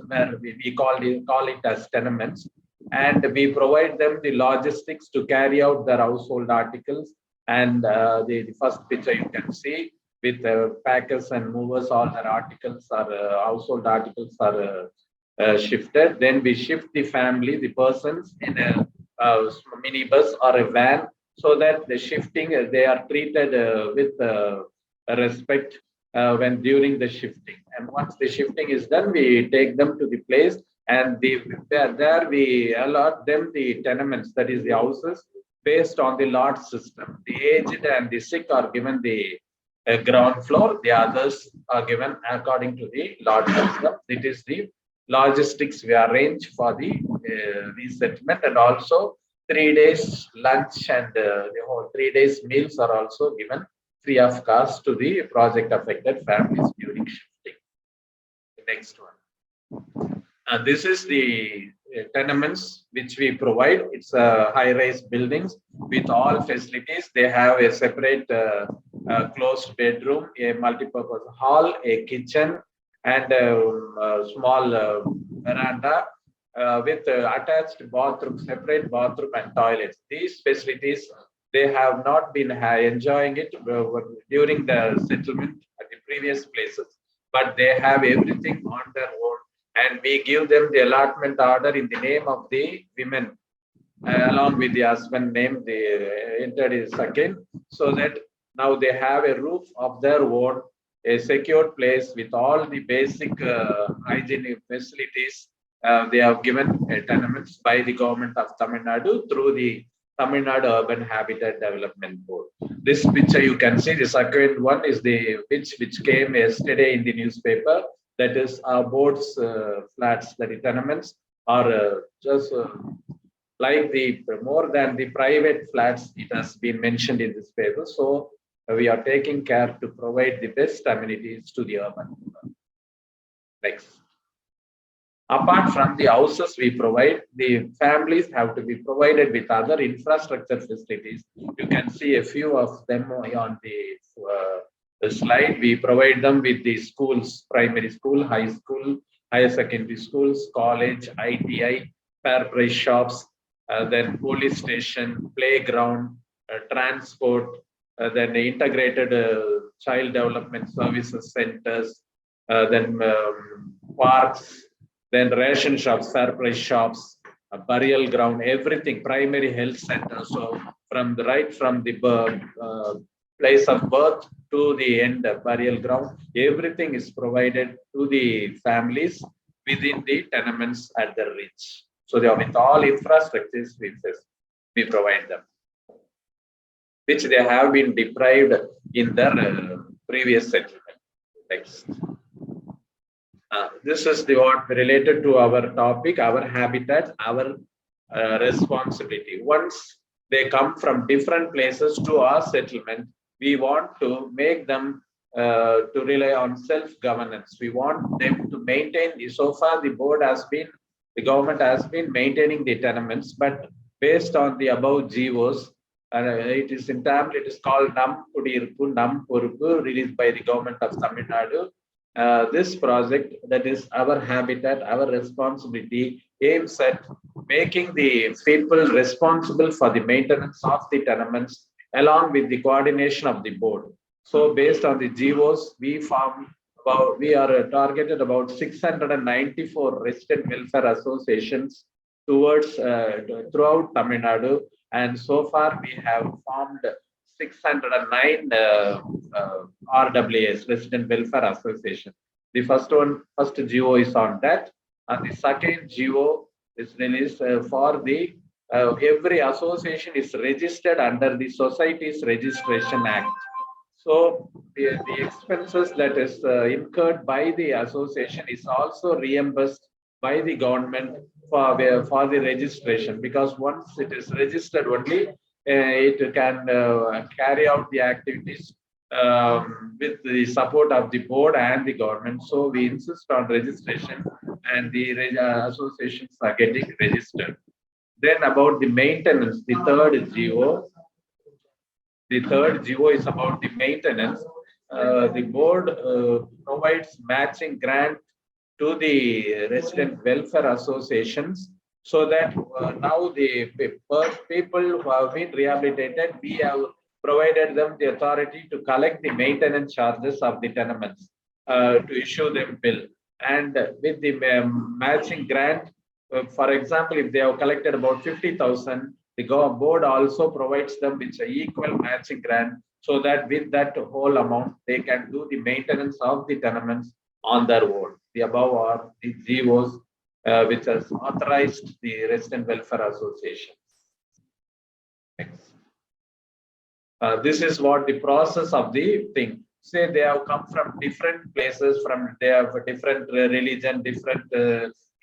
where we call it as tenements, and we provide them the logistics to carry out their household articles. And the first picture you can see with packers and movers, all their articles are household articles are shifted. Then we shift the family, the persons, in a minibus or a van, so that the shifting they are treated with respect when during the shifting. And once the shifting is done, we take them to the place, and there we allot them the tenements, that is the houses, based on the lot system. The aged and the sick are given the ground floor, the others are given according to the lot system. It is the logistics we arrange for the resettlement, and also 3 days lunch and the whole 3 days meals are also given free of cost to the project affected families during shifting. The next one. This is the tenements which we provide. It's high-rise buildings with all facilities. They have a separate closed bedroom, a multi-purpose hall, a kitchen, and a small veranda with attached bathroom, separate bathroom and toilets. These facilities, they have not been enjoying it during the settlement at the previous places, but they have everything on their own. And we give them the allotment order in the name of the women, along with the husband name, they entered his second, so that now they have a roof of their own, a secure place with all the basic hygienic facilities. They have given tenements by the government of Tamil Nadu through the Tamil Nadu Urban Habitat Development Board. This picture you can see, the second one is the which came yesterday in the newspaper. That is our board's flats, that the tenements are just like the more than the private flats. It has been mentioned in this paper. So we are taking care to provide the best amenities to the urban. Next. Apart from the houses we provide, the families have to be provided with other infrastructure facilities. You can see a few of them on the slide. We provide them with the schools, primary school, high school, higher secondary schools, college, ITI, fair price shops, then police station, playground, transport, then integrated child development services centers, then parks, then ration shops, fair price shops, burial ground, everything, primary health center. So from the place of birth to the end burial ground, everything is provided to the families within the tenements at their reach. So they are with all infrastructures we provide them, which they have been deprived in their previous settlement. Next. This is what related to our topic, our habitat, our responsibility. Once they come from different places to our settlement, we want to make them to rely on self-governance. We want them to maintain. So far, the government has been maintaining the tenements, but based on the above GOs, it is in Tamil, it is called Nam Kudirpu, Nam Purpu, released by the government of Tamil Nadu. This project, that is our habitat, our responsibility, aims at making the people responsible for the maintenance of the tenements along with the coordination of the board. So based on the GOs, we are targeted about 694 resident welfare associations towards throughout Tamil Nadu, and so far we have formed 609 RWAs, Resident Welfare Association. The first GO is on that, and the second GO is released for the every association is registered under the Societies Registration Act. So the expenses that is incurred by the association is also reimbursed by the government for the registration, because once it is registered only, it can carry out the activities with the support of the board and the government. So we insist on registration, and the associations are getting registered. Then about the maintenance, the third GO. The third GO is about the maintenance. The board provides matching grant to the resident welfare associations, so that now the people who have been rehabilitated, we have provided them the authority to collect the maintenance charges of the tenements, to issue them bill. And with the matching grant, for example, if they have collected about 50,000, the board also provides them with an equal matching grant, so that with that whole amount, they can do the maintenance of the tenements on their own. The above are the GOs which has authorized the Resident Welfare Association. Next. This is what the process of the thing. Say they have come from different places, they have a different religion, different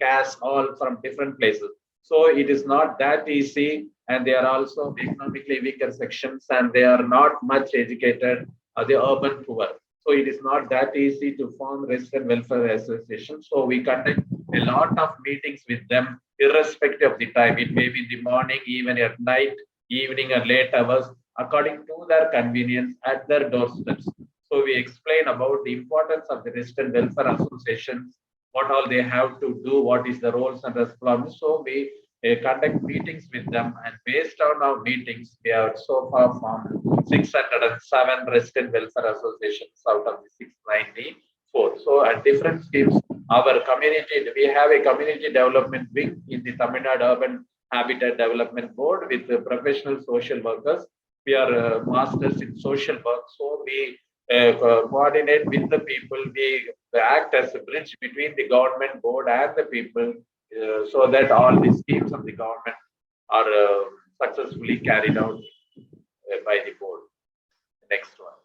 caste, all from different places. So it is not that easy, and they are also economically weaker sections, and they are not much educated, the urban poor. So it is not that easy to form Resident Welfare Association. So we conduct a lot of meetings with them, irrespective of the time. It may be in the morning, even at night, evening, or late hours, according to their convenience at their doorsteps. So we explain about the importance of the Resident Welfare Associations, what all they have to do, what is the roles and responsibilities. So we conduct meetings with them, and based on our meetings, we have so far formed 607 Resident Welfare Associations out of the 694. So at different schemes, our community, we have a community development wing in the Tamil Nadu Urban Habitat Development Board with the professional social workers. We are masters in social work, so we coordinate with the people. We act as a bridge between the government board and the people, so that all the schemes of the government are successfully carried out by the board. Next one.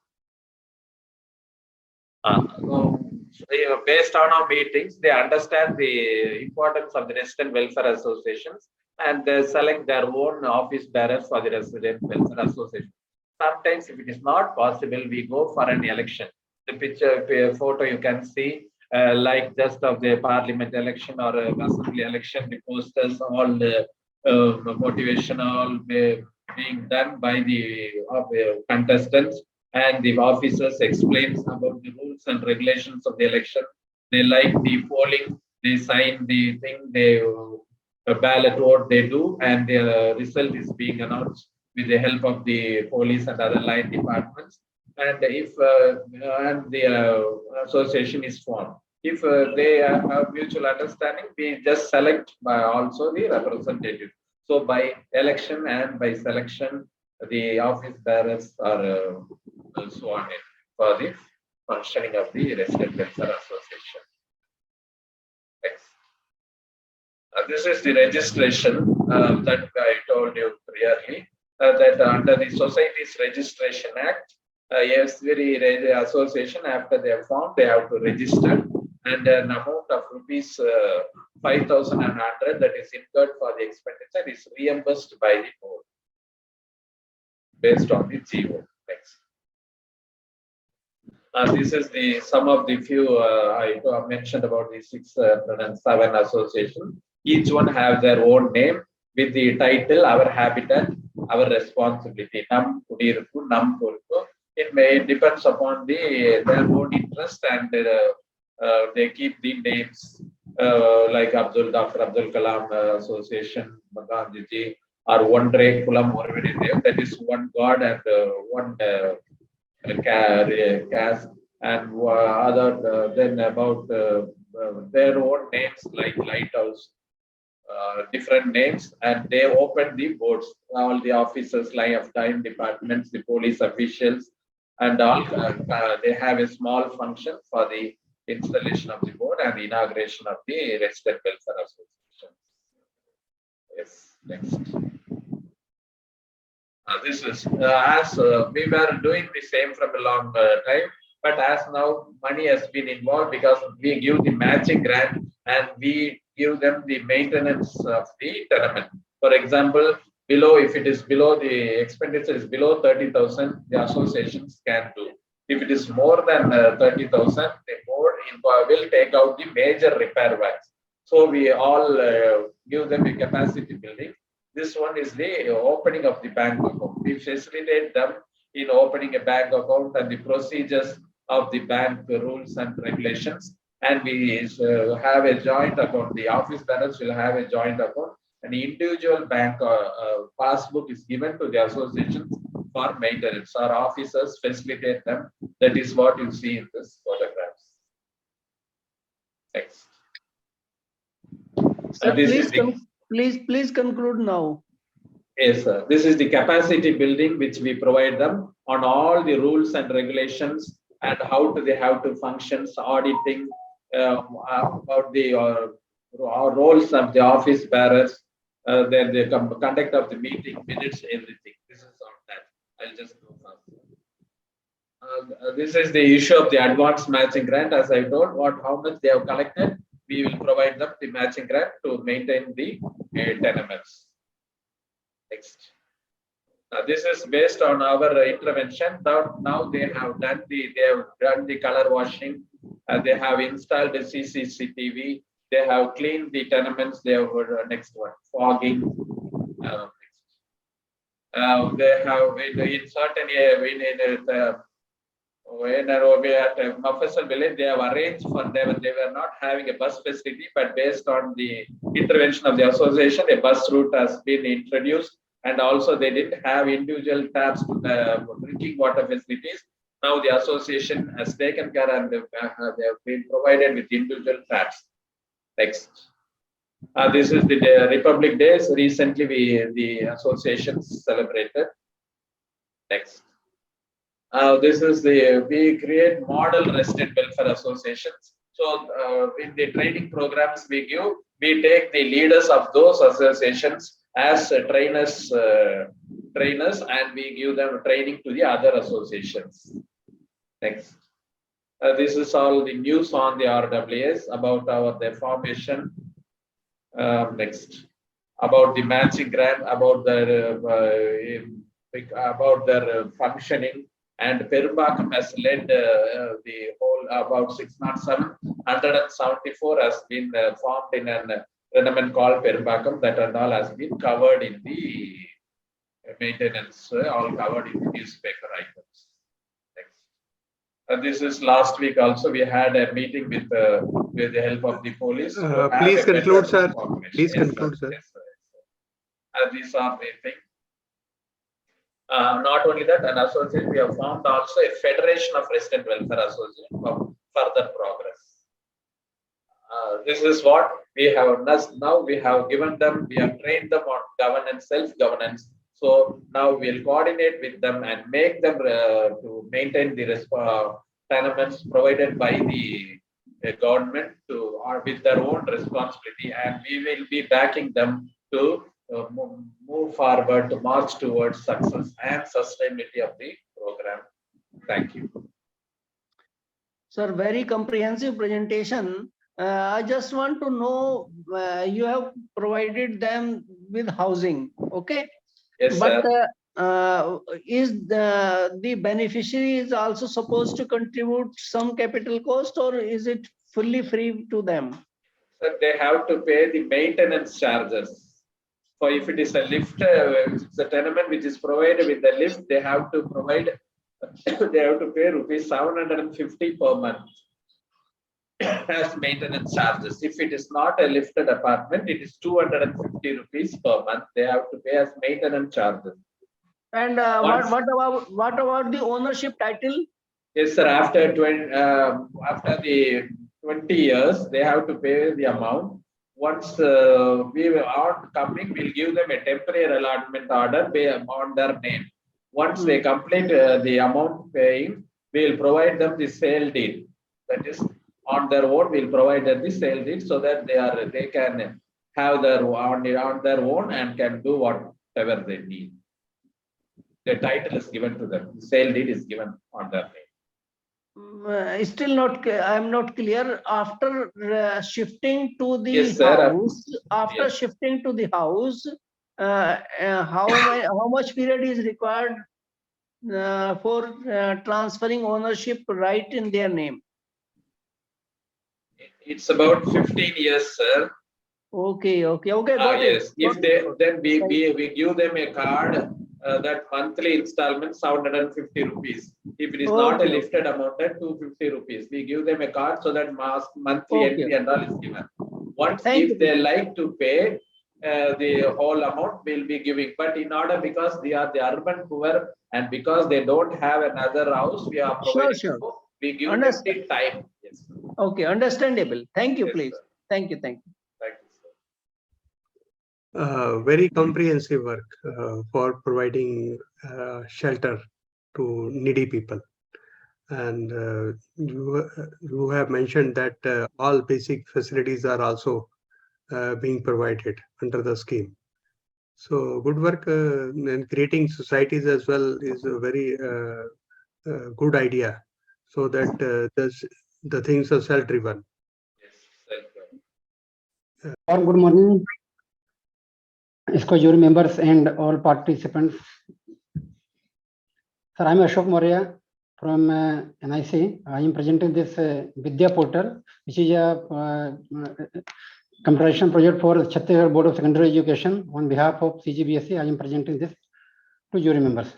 Based on our meetings, they understand the importance of the Resident Welfare Associations, and they select their own office bearers for the Resident Welfare Association. Sometimes, if it is not possible, we go for an election. The picture, photo you can see, like just of the parliament election or assembly election, the posters, all the motivational being done by the contestants, and the officers explains about the rules and regulations of the election. They like the polling, they sign the thing, they ballot vote they do, and the result is being announced with the help of the police and other line departments. And if and the association is formed, if they have mutual understanding, we just select by also the representative. So by election and by selection, the office bearers are sworn in for the functioning of the Resident Welfare Association. Next. This is the registration that I told you clearly, that under the Societies Registration Act, every association, after they are formed, they have to register, and an amount of rupees 5,100 that is incurred for the expenditure is reimbursed by the board based on the GO. Next. This is the some of the few I mentioned about the 607 associations. Each one have their own name with the title, Our Habitat, Our Responsibility. Nam Kudirku, Nam Kurku. It may depends upon their own interest and they keep the names like Dr. Abdul Kalam Association, Gandhiji, or one Ray Kulam, that is one God and one caste, and other then about their own names like Lighthouse, different names, and they open the boards. All the officers, lifetime departments, the police officials, and all they have a small function for the installation of the board and inauguration of the resident welfare association. Yes, next. This is as we were doing the same from a long time, but as now money has been involved because we give the matching grant and we give them the maintenance of the tenement. For example, below, if it is below, the expenditure is below 30,000, the associations can do. If it is more than 30,000, the board will take out the major repair works. So we all give them a capacity building. This one is the opening of the bank account. We facilitate them in opening a bank account and the procedures of the bank rules and regulations. And we have a joint account. The office bearers will have a joint account. An individual bank passbook is given to the association for maintenance. Our officers facilitate them. That is what you see in this photographs. Next. Please conclude now. Yes, sir. This is the capacity building which we provide them on all the rules and regulations and how do they have to function, auditing, about the roles of the office bearers, then the conduct of the meeting, minutes, everything. This is all that. I'll just go fast. This is the issue of the advance matching grant. As I told, how much they have collected, we will provide them the matching grant to maintain the tenements. Next. This is based on our intervention. Now they have done the color washing, and they have installed the CCTV. They have cleaned the tenements. They have next one fogging. They have in certain when at Mafasal village, they have arranged for them. They were not having a bus facility, but based on the intervention of the association, a bus route has been introduced, and also they didn't have individual taps to the drinking water facilities. Now the association has taken care and they have been provided with individual taps. Next. This is the Republic Days. Recently, the association celebrated. Next. This is we create model resident welfare associations. So in the training programs we give, we take the leaders of those associations as trainers, and we give them training to the other associations. Next. This is all the news on the RWS about their formation. Next. About the matching grant, about their functioning. And Perumbakam has led the whole about 607, 174 has been formed in an tenement called Perumbakam. That and all has been covered in the maintenance, all covered in the newspaper items. Next. This is last week also we had a meeting with the help of the police. Please conclude, sir. Please conclude, sir. Yes, sir. These are the things. Not only that, an association, we have formed also a Federation of Resident Welfare Association for further progress. This is what we have now. We have given them, we have trained them on governance, self-governance. So now we'll coordinate with them and make them to maintain the tenements provided by the government with their own responsibility, and we will be backing them to move forward to march towards success and sustainability of the program. Thank you. Sir, very comprehensive presentation. I just want to know, you have provided them with housing, okay? Yes, but sir. Is the beneficiary is also supposed to contribute some capital cost, or is it fully free to them? Sir, they have to pay the maintenance charges. So if it is a lift, it's a tenement which is provided with the lift, they have to provide, they have to pay rupees 750 per month. has maintenance charges. If it is not a lifted apartment, it is 250 rupees per month. They have to pay as maintenance charges. And what about the ownership title? Yes, sir. After the 20 years, they have to pay the amount. Once we are coming, we'll give them a temporary allotment order on their name. Once they complete the amount paying, we'll provide them the sale deed. That is, on their own, we'll provide them the sale deed so that they can have their on their own and can do whatever they need. The title is given to them. The sale deed is given on their name. Still not, I'm not clear. After shifting to the Yes, sir. house, after Yes. shifting to the house, how much period is required for transferring ownership right in their name? It's about 15 years, sir. Okay, got it. Yes. If they then we give them a card that monthly installment 750 rupees. If it is not a lifted amount, then 250 rupees. We give them a card so that monthly entry and all is given. Once if they like to pay the whole amount, we'll be giving. But in order, because they are the urban poor and because they don't have another house, we are providing. Sure. We give them the time. Yes. Okay, understandable. Thank you, Yes, please. sir. Thank you. Thank you, sir. Very comprehensive work for providing shelter to needy people. And you have mentioned that all basic facilities are also being provided under the scheme. So good work and creating societies as well is a very good idea, so that the things are self-driven. Yes, Good morning, SKOCH jury members and all participants. Sir, I am Ashok Maurya from NIC. I am presenting this Vidya portal, which is a comparison project for Chhattisgarh Board of Secondary Education. On behalf of CGBSE, I am presenting this to jury members.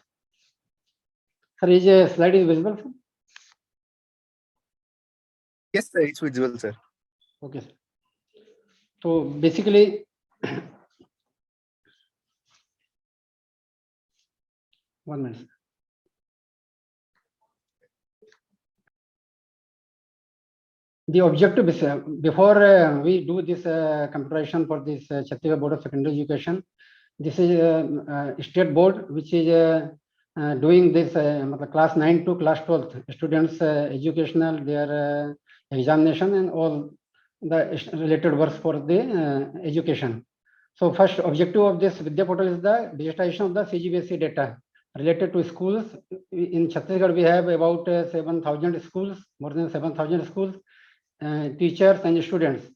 Sir, is a slide is visible? Sir? Yes, sir, it's visible, sir. Okay. So basically, one minute. The objective is before we do this comparison for this Chhattisgarh Board of Secondary Education, this is a state board which is doing this class 9 to class 12 students educational, their examination and all the related works for the education. So first objective of this Vidya portal is the digitization of the CGBSE data related to schools. In Chhattisgarh, we have about 7,000 schools, more than 7,000 schools, teachers and students.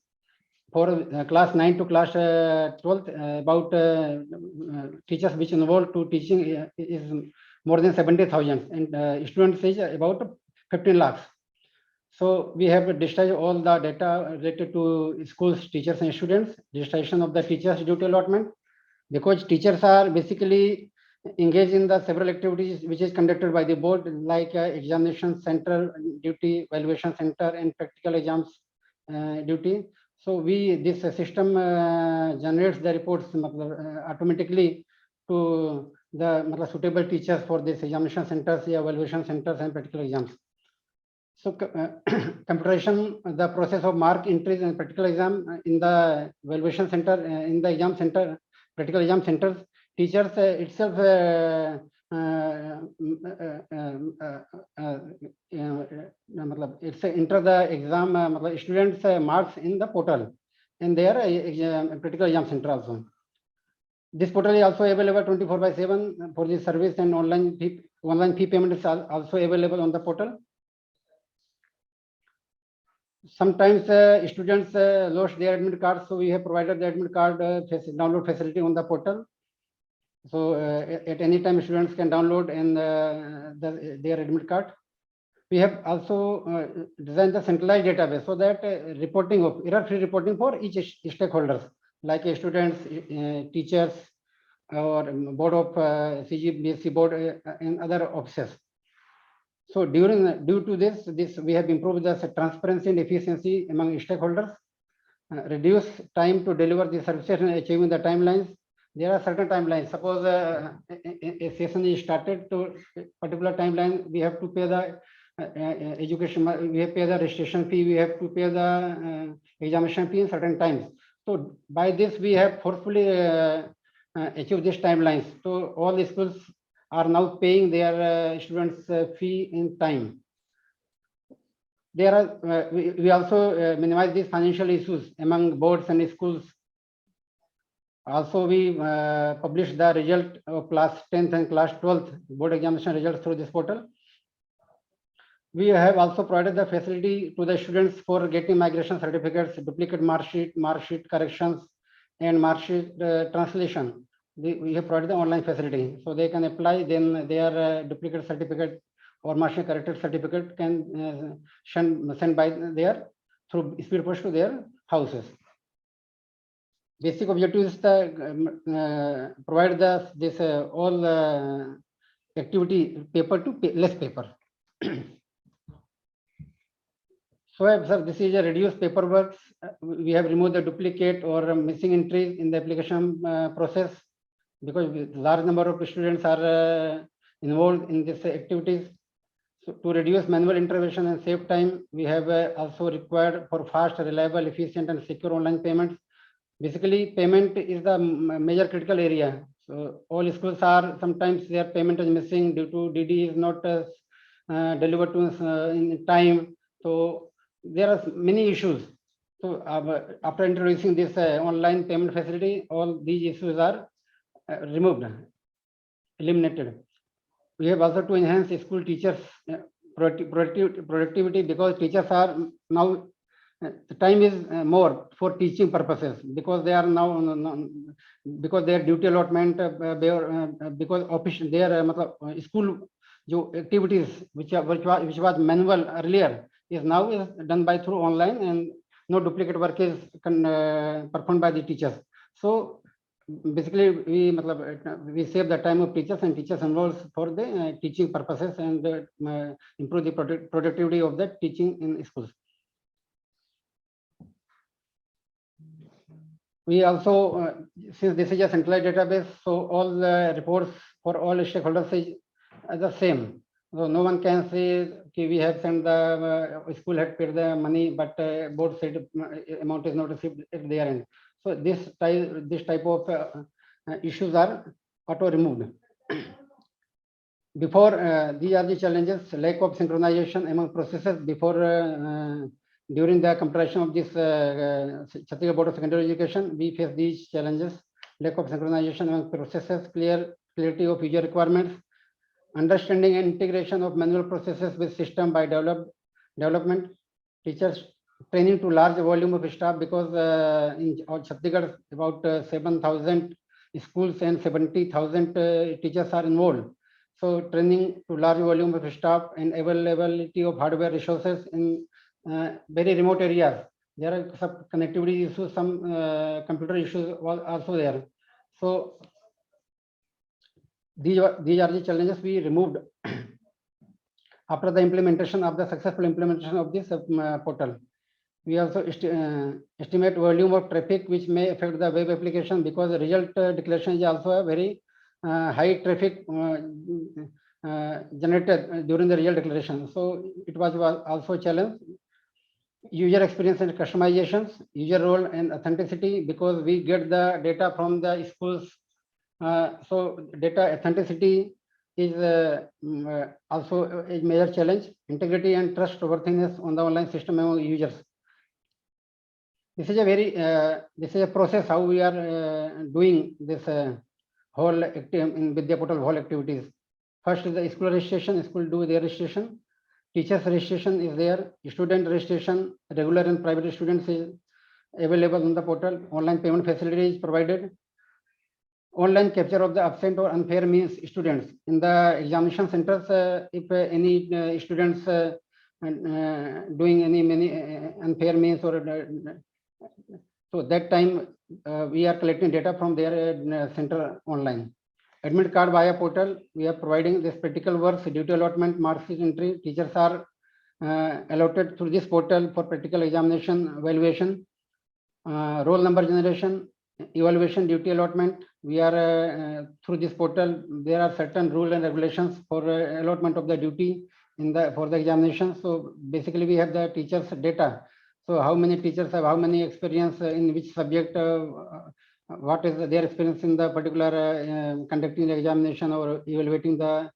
For class 9 to class 12, about teachers which involved to teaching is more than 70,000 and students is about 15 lakhs. So we have digitized all the data related to schools, teachers and students, digitization of the teachers' duty allotment, because teachers are basically engaged in the several activities which is conducted by the board, like examination center duty, evaluation center and practical exams duty. So this system generates the reports automatically to the suitable teachers for this examination centers, evaluation centers and practical exams. So computation, the process of mark entries and practical exam in the evaluation center, in the exam center, practical exam centers, teachers itself it's enter the exam students marks in the portal and their practical exam center also. This portal is also available 24/7 for the service, and online fee payment is also available on the portal. Sometimes students lost their admit card, so we have provided the admit card download facility on the portal. So at any time students can download and their admit card. We have also designed the centralized database so that reporting of error-free reporting for each stakeholders, like students, teachers, or board of CGBSE board and other officers. So due to this we have improved the transparency and efficiency among stakeholders, reduce time to deliver the services and achieving the timelines. There are certain timelines. Suppose a session is started to a particular timeline, we have to pay the education, we have to pay the registration fee, we have to pay the examination fee in certain times. So by this we have forcefully achieved these timelines. So all the schools are now paying their students fee in time. There are we also minimize these financial issues among boards and schools. Also, we publish the result of class 10th and class 12th board examination results through this portal. We have also provided the facility to the students for getting migration certificates, duplicate mark sheet corrections, and mark sheet translation. We have provided the online facility, so they can apply. Then their duplicate certificate or mark sheet corrected certificate can send by their through speed post to their houses. Basic objective is to provide this all activity paper to less paper. So, sir, this is a reduced paperwork. We have removed the duplicate or missing entries in the application process because large number of students are involved in these activities. So, to reduce manual intervention and save time, we have also required for fast, reliable, efficient, and secure online payments. Basically, payment is the major critical area. So all schools are sometimes their payment is missing due to DD is not delivered to us in time. So there are many issues. So after introducing this online payment facility, all these issues are removed, eliminated. We have also to enhance school teachers' productivity because teachers are now. The time is more for teaching purposes because they are now because their duty allotment because official their school activities which was manual earlier is now is done by through online and no duplicate work is performed by the teachers. So basically we save the time of teachers and teachers involved for the teaching purposes and improve the productivity of the teaching in schools. We also, since this is a centralized database, so all the reports for all stakeholders is the same. So no one can say okay, we have sent the school had paid the money, but board said amount is not received at their end. So this type of issues are auto removed. Before these are the challenges: lack of synchronization among processes before. During the comparison of this Chhattisgarh Board of Secondary Education, we face these challenges: lack of synchronization among processes, clarity of user requirements, understanding and integration of manual processes with system by development, teachers training to large volume of staff because in Chhattisgarh about 7,000 schools and 70,000 teachers are involved. So training to large volume of staff and availability of hardware resources in very remote areas. There are some connectivity issues, some computer issues also there. So these are the challenges we removed after the implementation of the successful implementation of this portal. We also estimate volume of traffic which may affect the web application because the result declaration is also a very high traffic generated during the result declaration. So it was also a challenge. User experience and customizations, user role and authenticity because we get the data from the schools. So data authenticity is also a major challenge. Integrity and trustworthiness on the online system among users. This is a very this is a process how we are doing this whole in Vidya portal whole activities. First is the school registration. School do their registration. Teachers registration is there. Student registration, regular and private students is available on the portal. Online payment facility is provided. Online capture of the absent or unfair means students in the examination centers. If any students doing many unfair means or so that time we are collecting data from their center online. admit card via portal. We are providing this practical works, duty allotment, marks entry. Teachers are allotted through this portal for practical examination, evaluation, roll number generation, evaluation, duty allotment. We are through this portal. There are certain rules and regulations for allotment of the duty for the examination. So basically, we have the teachers' data. So how many teachers have how many experience in which subject? What is their experience in the particular conducting the examination or evaluating the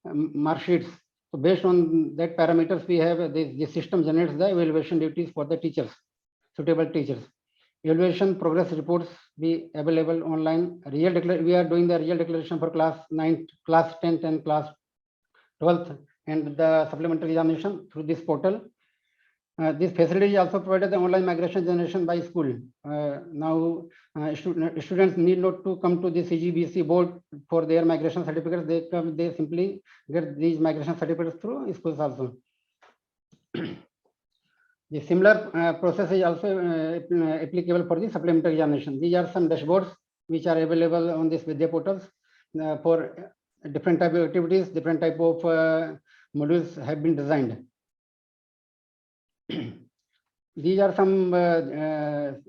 mark sheets. So based on that parameters, we have this system generates the evaluation duties for the teachers, suitable teachers. Evaluation progress reports be available online. We are doing the real declaration for class 9, class 10th and class 12th and the supplementary examination through this portal. This facility is also provided the online migration generation by school. Now students need not to come to the CGBC board for their migration certificates. They simply get these migration certificates through schools also. The similar process is also applicable for the supplementary examination. These are some dashboards which are available on this Vidya portals for different type of activities, different type of modules have been designed. These are some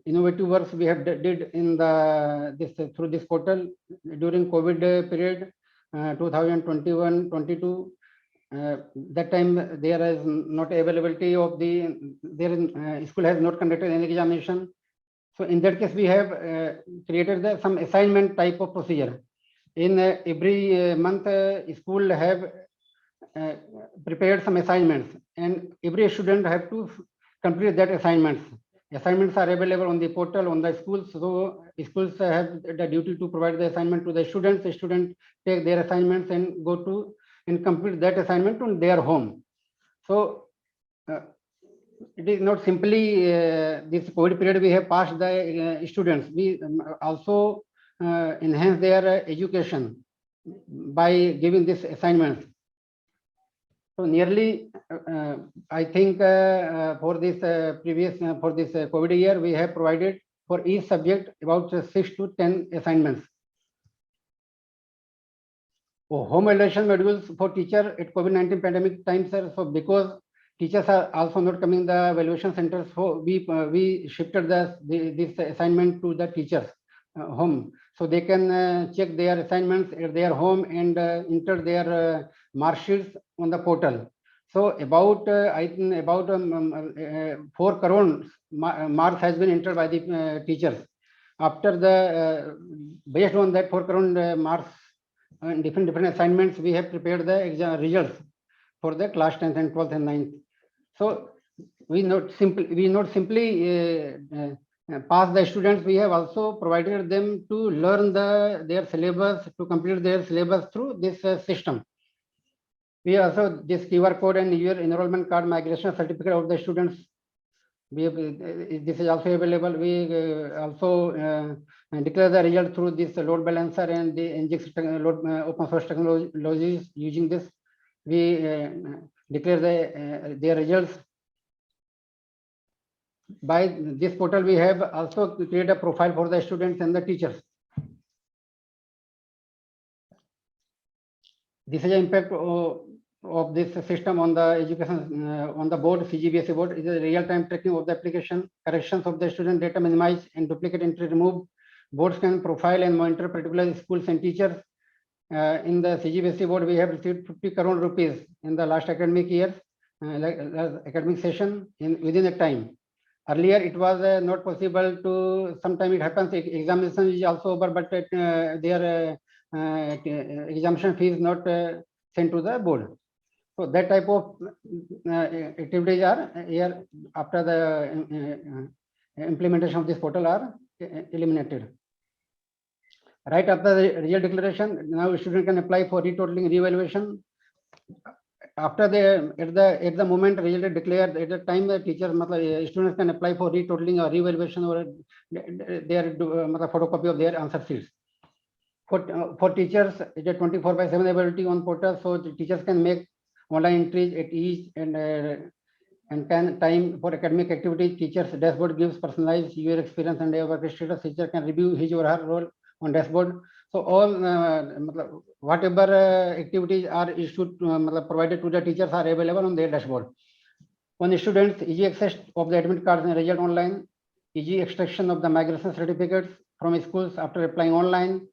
innovative works we have did in through this portal during COVID period 2021-22. That time there is not availability of school has not conducted any examination. So in that case, we have created some assignment type of procedure. In every month, school have prepared some assignments, and every student have to complete that assignments. Assignments are available on the portal on the schools. So schools have the duty to provide the assignment to the students. The students take their assignments and go to and complete that assignment on their home. So it is not simply this COVID period we have passed the students. We also enhance their education by giving this assignments. So nearly, I think for this for this COVID year, we have provided for each subject about 6 to 10 assignments. Home evaluation modules for teacher at COVID-19 pandemic times, sir. So because teachers are also not coming the evaluation centers, so we shifted this assignment to the teachers home, so they can check their assignments at their home and enter their mark sheets on the portal. So about I think about 4 crore marks has been entered by the teachers. After the based on that 4 crore marks and different assignments, we have prepared the exam results for the class 10th and 12th and 9th. So we not simply pass the students, we have also provided them to learn their syllabus, to complete their syllabus through this system. We also this QR code and your enrollment card migration certificate of the students. This is also available. We also declare the result through this load balancer and the open source technologies. Using this, we declare their results. By this portal, we have also created a profile for the students and the teachers. This is the impact of this system on the education on the board, CGBSE board. It is a real-time tracking of the application, corrections of the student data minimized and duplicate entry removed. Boards can profile and monitor particular schools and teachers. In the CGBSE board, we have received 50 crore rupees in the last academic year, academic session within a time. Earlier, it was not possible to, sometimes it happens, examination is also over, but their examination fee is not sent to the board. So that type of activities are here after the implementation of this portal are eliminated. Right after the result declaration, now a student can apply for retotaling reevaluation. After at the moment result declared, at the time the teacher, students can apply for retotaling or reevaluation or their photocopy of their answer sheets. For teachers, it is 24/7 availability on portal, so the teachers can make online entries at each and can time for academic activities. Teachers dashboard gives personalized user experience and work status. Teacher can review his or her role on dashboard. So all whatever activities are issued, provided to the teachers are available on their dashboard. On students, easy access of the admit cards and result online, easy extraction of the migration certificates from schools after applying online,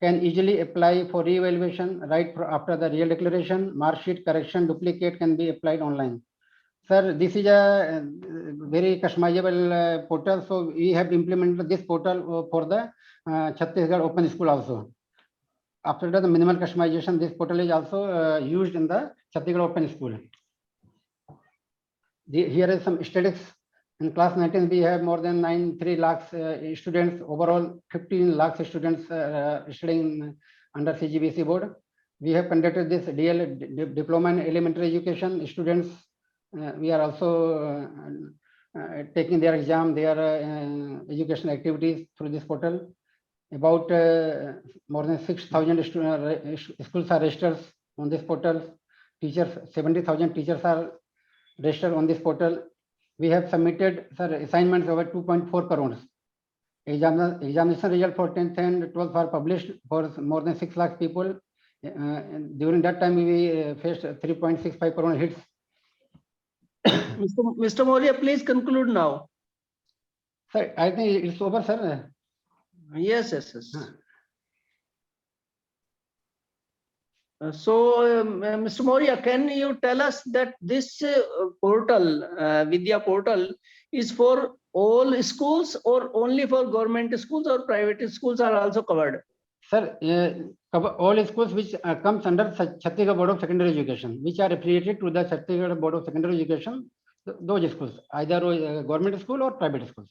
can easily apply for re-evaluation right after the real declaration, mark sheet correction, duplicate can be applied online. Sir, this is a very customizable portal. So we have implemented this portal for the Chhattisgarh Open School also. After the minimal customization, this portal is also used in the Chhattisgarh Open School. Here is some statistics. In class 19, we have more than 93 lakhs students. Overall, 15 lakhs students studying under CGBC board. We have conducted this DL diploma in elementary education students. We are also taking their exam, their education activities through this portal. About more than 6,000 schools are registered on this portal. Teachers, 70,000 teachers are registered on this portal. We have submitted assignments over 2.4 crores. Examination result for 10th and 12th are published for more than 6 lakh people. During that time, we faced 3.65 crore hits. Mr. Maurya, please conclude now. Sir, I think it's over, sir. Yes. So, Mr. Maurya, can you tell us that this portal, Vidya portal, is for all schools or only for government schools, or private schools are also covered? Sir, all schools which comes under Chhattisgarh Board of Secondary Education, which are affiliated to the Chhattisgarh Board of Secondary Education, those schools, either government school or private schools.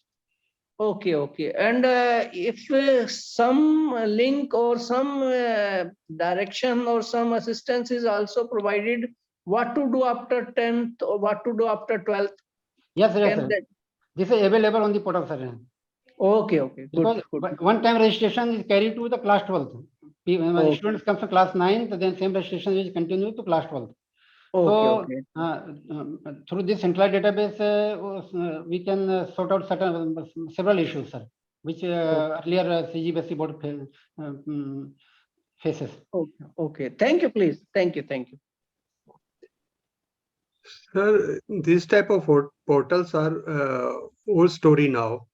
Okay. And if some link or some direction or some assistance is also provided, what to do after 10th or what to do after 12th? Yes, sir. This is available on the portal, sir. Okay. Because one time registration is carried to the class 12th. When students come to class 9th, then same registration is continued to class 12th. Okay. Through this centralized database, we can sort out several issues, sir, which earlier CGBC board faces. Okay. Thank you, please. Thank you. Sir, this type of portals are old story now.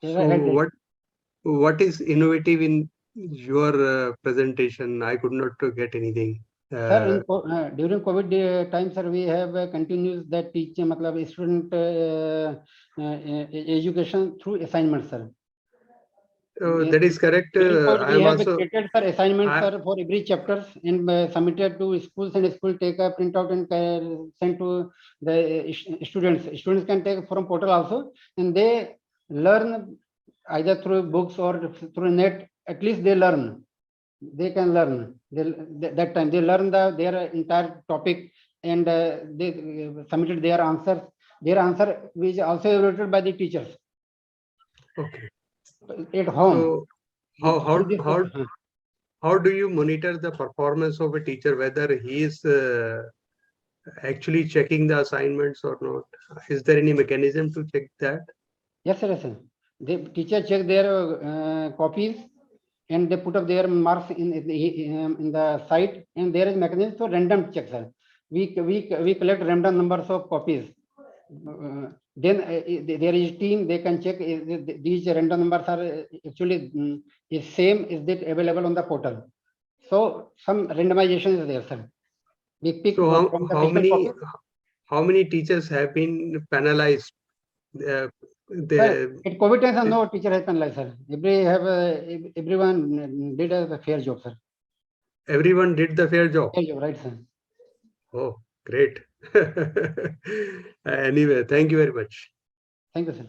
So what is innovative in your presentation? I could not get anything. Sir, during COVID time, sir, we have continuous that teaching, student education through assignments, sir. That is correct. I am also created assignments, sir, for every chapters and submitted to schools, and school take a printout and send to the students. Students can take from portal also, and they learn either through books or through net. At least they learn. They can learn. That time they learn their entire topic, and they submitted their answers. Their answer is also evaluated by the teachers. Okay. At home. So how do you monitor the performance of a teacher, whether he is actually checking the assignments or not? Is there any mechanism to check that? Yes, sir. The teacher check their copies, and they put up their marks in the site, and there is mechanism for random checks. We collect random numbers of copies. Then there is team, they can check these random numbers are actually is same, is that available on the portal. So some randomization is there, sir. We pick from the how many teachers have been penalized? Sir, at COVID times, no teacher has penalized, sir. Everyone did a fair job, sir. Everyone did the fair job. Fair job, right, sir. Oh, great. Anyway, thank you very much. Thank you, sir.